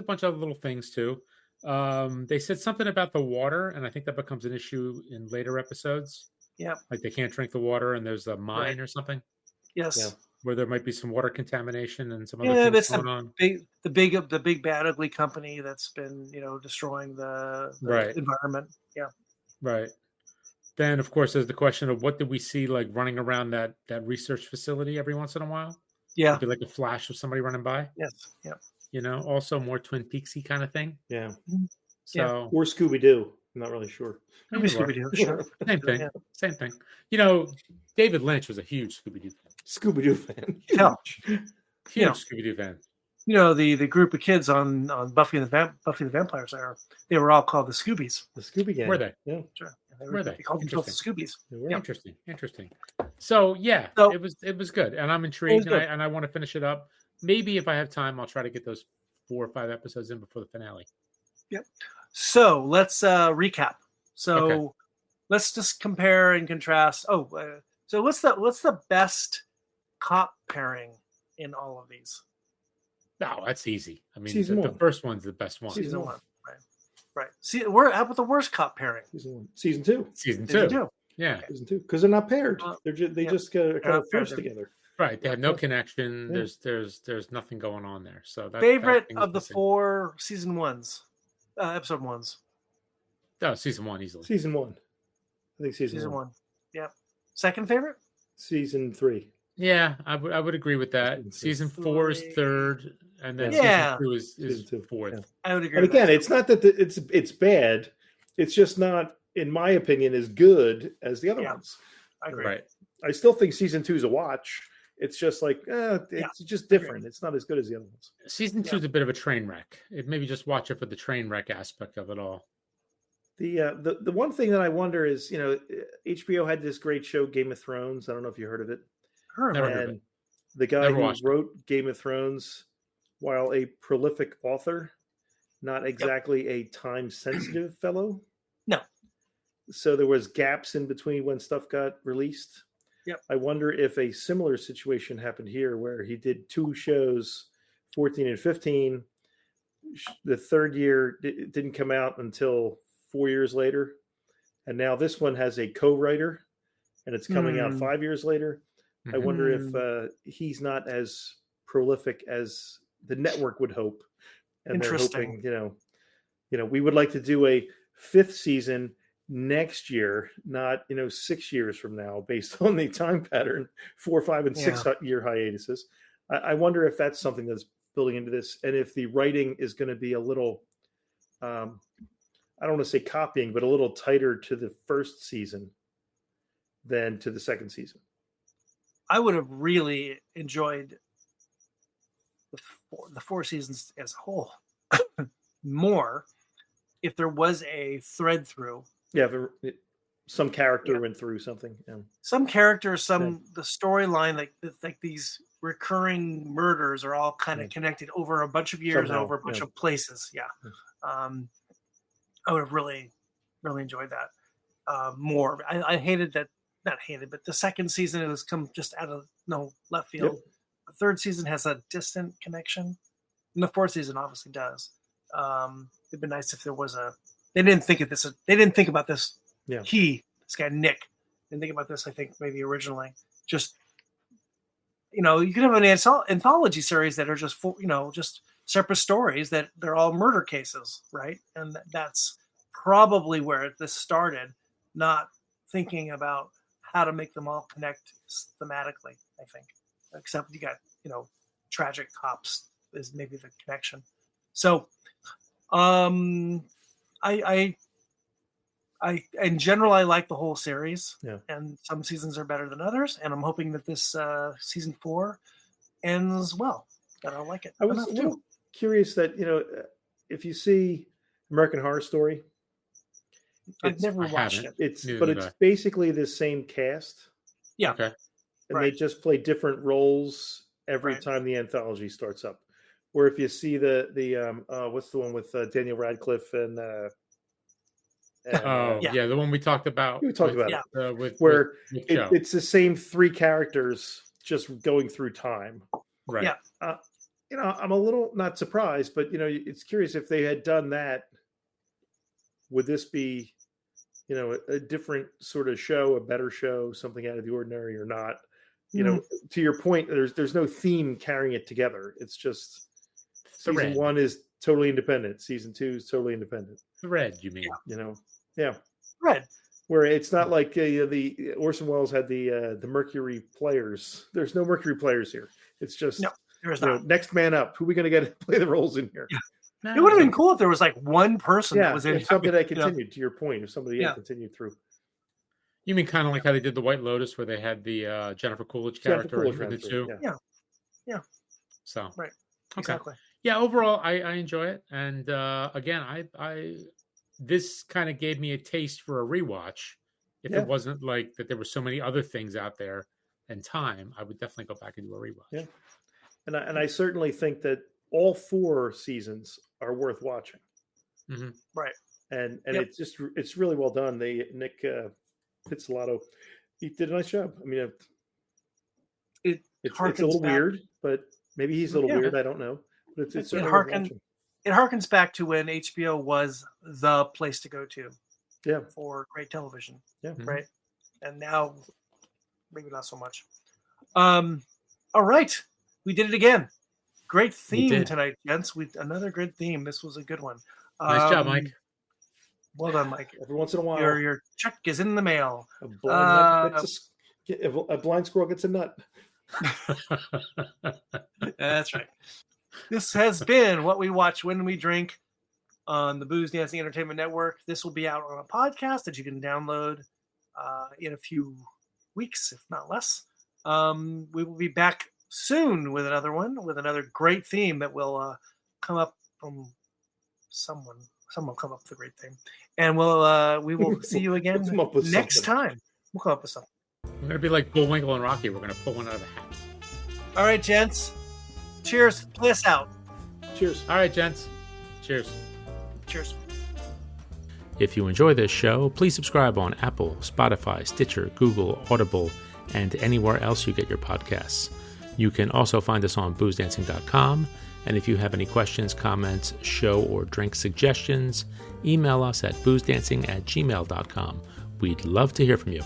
bunch of little things too. They said something about the water, and I think that becomes an issue in later episodes. Yeah. Like they can't drink the water, and there's a mine or something. Yes. Yeah. Where there might be some water contamination and some other things going on. The big bad ugly company that's been destroying the Right. environment. Yeah. Right. Then of course there's the question of what did we see like running around that research facility every once in a while? Yeah. It'd be like a flash of somebody running by. Yes. Yeah. Also more Twin Peaksy kind of thing. Yeah. So Or Scooby-Doo. I'm not really sure. Maybe Scooby-Doo. Sure. Same thing. Yeah. Same thing. David Lynch was a huge Scooby-Doo fan. Scooby-Doo fan. Yeah. Huge Scooby-Doo fan. The group of kids on Buffy the Vampire Slayer, they were all called the Scoobies. The Scooby Gang. Were they? Yeah. Sure. Were they? They called themselves the Scoobies. They were. Yeah. Interesting. So yeah, So- it was good, and I'm intrigued, good. and I want to finish it up. Maybe if I have time, I'll try to get those 4 or 5 episodes in before the finale. Yep. So let's recap. So Okay. let's just compare and contrast. So what's the best cop pairing in all of these? No, that's easy. I mean, Season the one. first one's the best one. Season one. one. Right. See, how about the worst cop pairing? Season 2. Season Season 2. two. Yeah. Season 2. Because they're not paired. Well, They yeah. just kind not of forced paired. together. Right. They have no connection. Yeah. There's nothing going on there. So that Favorite thing of is the missing. 4 season ones, episode ones. Oh, season 1 easily. Season 1. I think season Season 1. 1. Yep. Second favorite? Season 3. Yeah, I would agree with that. Season 4 is 3rd, and then Yeah. season 2 Season is two, 4th. yeah. I would agree. And with again, that. it's not that it's bad. It's just not, in my opinion, as good as the other Yeah. ones. I agree. Right. I still think season 2 is a watch. It's just like it's just different. It's not as good as the other ones. Season 2 is a bit of a train wreck. Maybe just watch it for the train wreck aspect of it all. The one thing that I wonder is, HBO had this great show, Game of Thrones. I don't know if you heard of it. Never heard of And it. the guy Never who watched it. wrote Game of Thrones, while a prolific author, not exactly a time-sensitive fellow. No. So there was gaps in between when stuff got released. Yep. I wonder if a similar situation happened here where he did 2 shows, 14 and 15. The third year it didn't come out until 4 years later. And now this one has a co-writer and it's coming out 5 years later. I wonder if he's not as prolific as the network would hope. And they're Interesting. hoping, we would like to do a 5th season next year, not 6 years from now, based on the time pattern, 4, 5, and 6 year hiatuses. I wonder if that's something that's building into this, and if the writing is going to be a little, I don't want to say copying, but a little tighter to the first season than to the second season. I would have really enjoyed the 4 seasons as a whole more if there was a thread through. Yeah, some character went through something. Yeah. Some characters, the storyline, like these recurring murders are all kind of connected over a bunch of years and over a bunch of places. Yeah. I would have really, really enjoyed that more. I hated that, not hated, but the second season, it was come just out of left field. Yep. The third season has a distant connection, and the 4th season obviously does. It'd be nice if there was they didn't think of this. They didn't think about this. Yeah. This guy, Nick, didn't think about this, I think, maybe originally. Just, you could have an anthology series that are just, just separate stories that they're all murder cases, right? And that's probably where this started, not thinking about how to make them all connect thematically, I think. Except you got, tragic cops is maybe the connection. So I in general, I like the whole series, and some seasons are better than others, and I'm hoping that this season 4 ends well, that I'll like it. I was a little curious that, if you see American Horror Story, I've never watched it. It's basically the same cast. Yeah. Okay. And they just play different roles every time the anthology starts up. Where if you see the what's the one with Daniel Radcliffe and the one we talked about. We talked about it. With it's the same 3 characters just going through time. Right. Yeah. I'm a little not surprised, but it's curious if they had done that. Would this be, a different sort of show, a better show, something out of the ordinary or not? To your point, there's no theme carrying it together. It's just season 1 is totally independent. Season 2 is totally independent. Thread, you mean? Thread. Where it's not like the Orson Welles had the Mercury players. There's no Mercury players here. It's just there's not. Next man up. Who are we going to get to play the roles in here? Yeah. It would have been cool if there was like one person that was in. If somebody that continued, to your point, if somebody had continued through. You mean kind of like how they did the White Lotus, where they had the Jennifer Coolidge character in the 2? Yeah. So right, okay. Exactly. Yeah, overall, I enjoy it, and again, I this kind of gave me a taste for a rewatch. If it wasn't like that, there were so many other things out there and time, I would definitely go back and do a rewatch. Yeah, and I certainly think that all 4 seasons are worth watching. Mm-hmm. Right. And it's really well done. Nick Pizzolatto, he did a nice job. I mean, it's a little weird, but maybe he's a little weird. I don't know. But it harkens back to when HBO was the place to go to. Yeah. For great television. Yeah. Right. And now maybe not so much. All right. We did it again. Great theme tonight, gents. Another good theme. This was a good one. Nice job, Mike. Well done, Mike. Every once in a while, your check is in the mail. A blind squirrel gets a nut. That's right. This has been What We Watch When We Drink on the Booze Dancing Entertainment Network. This will be out on a podcast that you can download in a few weeks, if not less. We will be back soon with another one, with another great theme that will come up from someone. Someone come up with a great theme, and we will see you again next time. We'll come up with something. We're gonna be like Bullwinkle and Rocky. We're gonna pull one out of the hat. All right, gents. Cheers. Play us out. Cheers. All right, gents. Cheers. Cheers. If you enjoy this show, please subscribe on Apple, Spotify, Stitcher, Google, Audible, and anywhere else you get your podcasts. You can also find us on boozdancing.com. And if you have any questions, comments, show or drink suggestions, email us at boozdancing@gmail.com. We'd love to hear from you.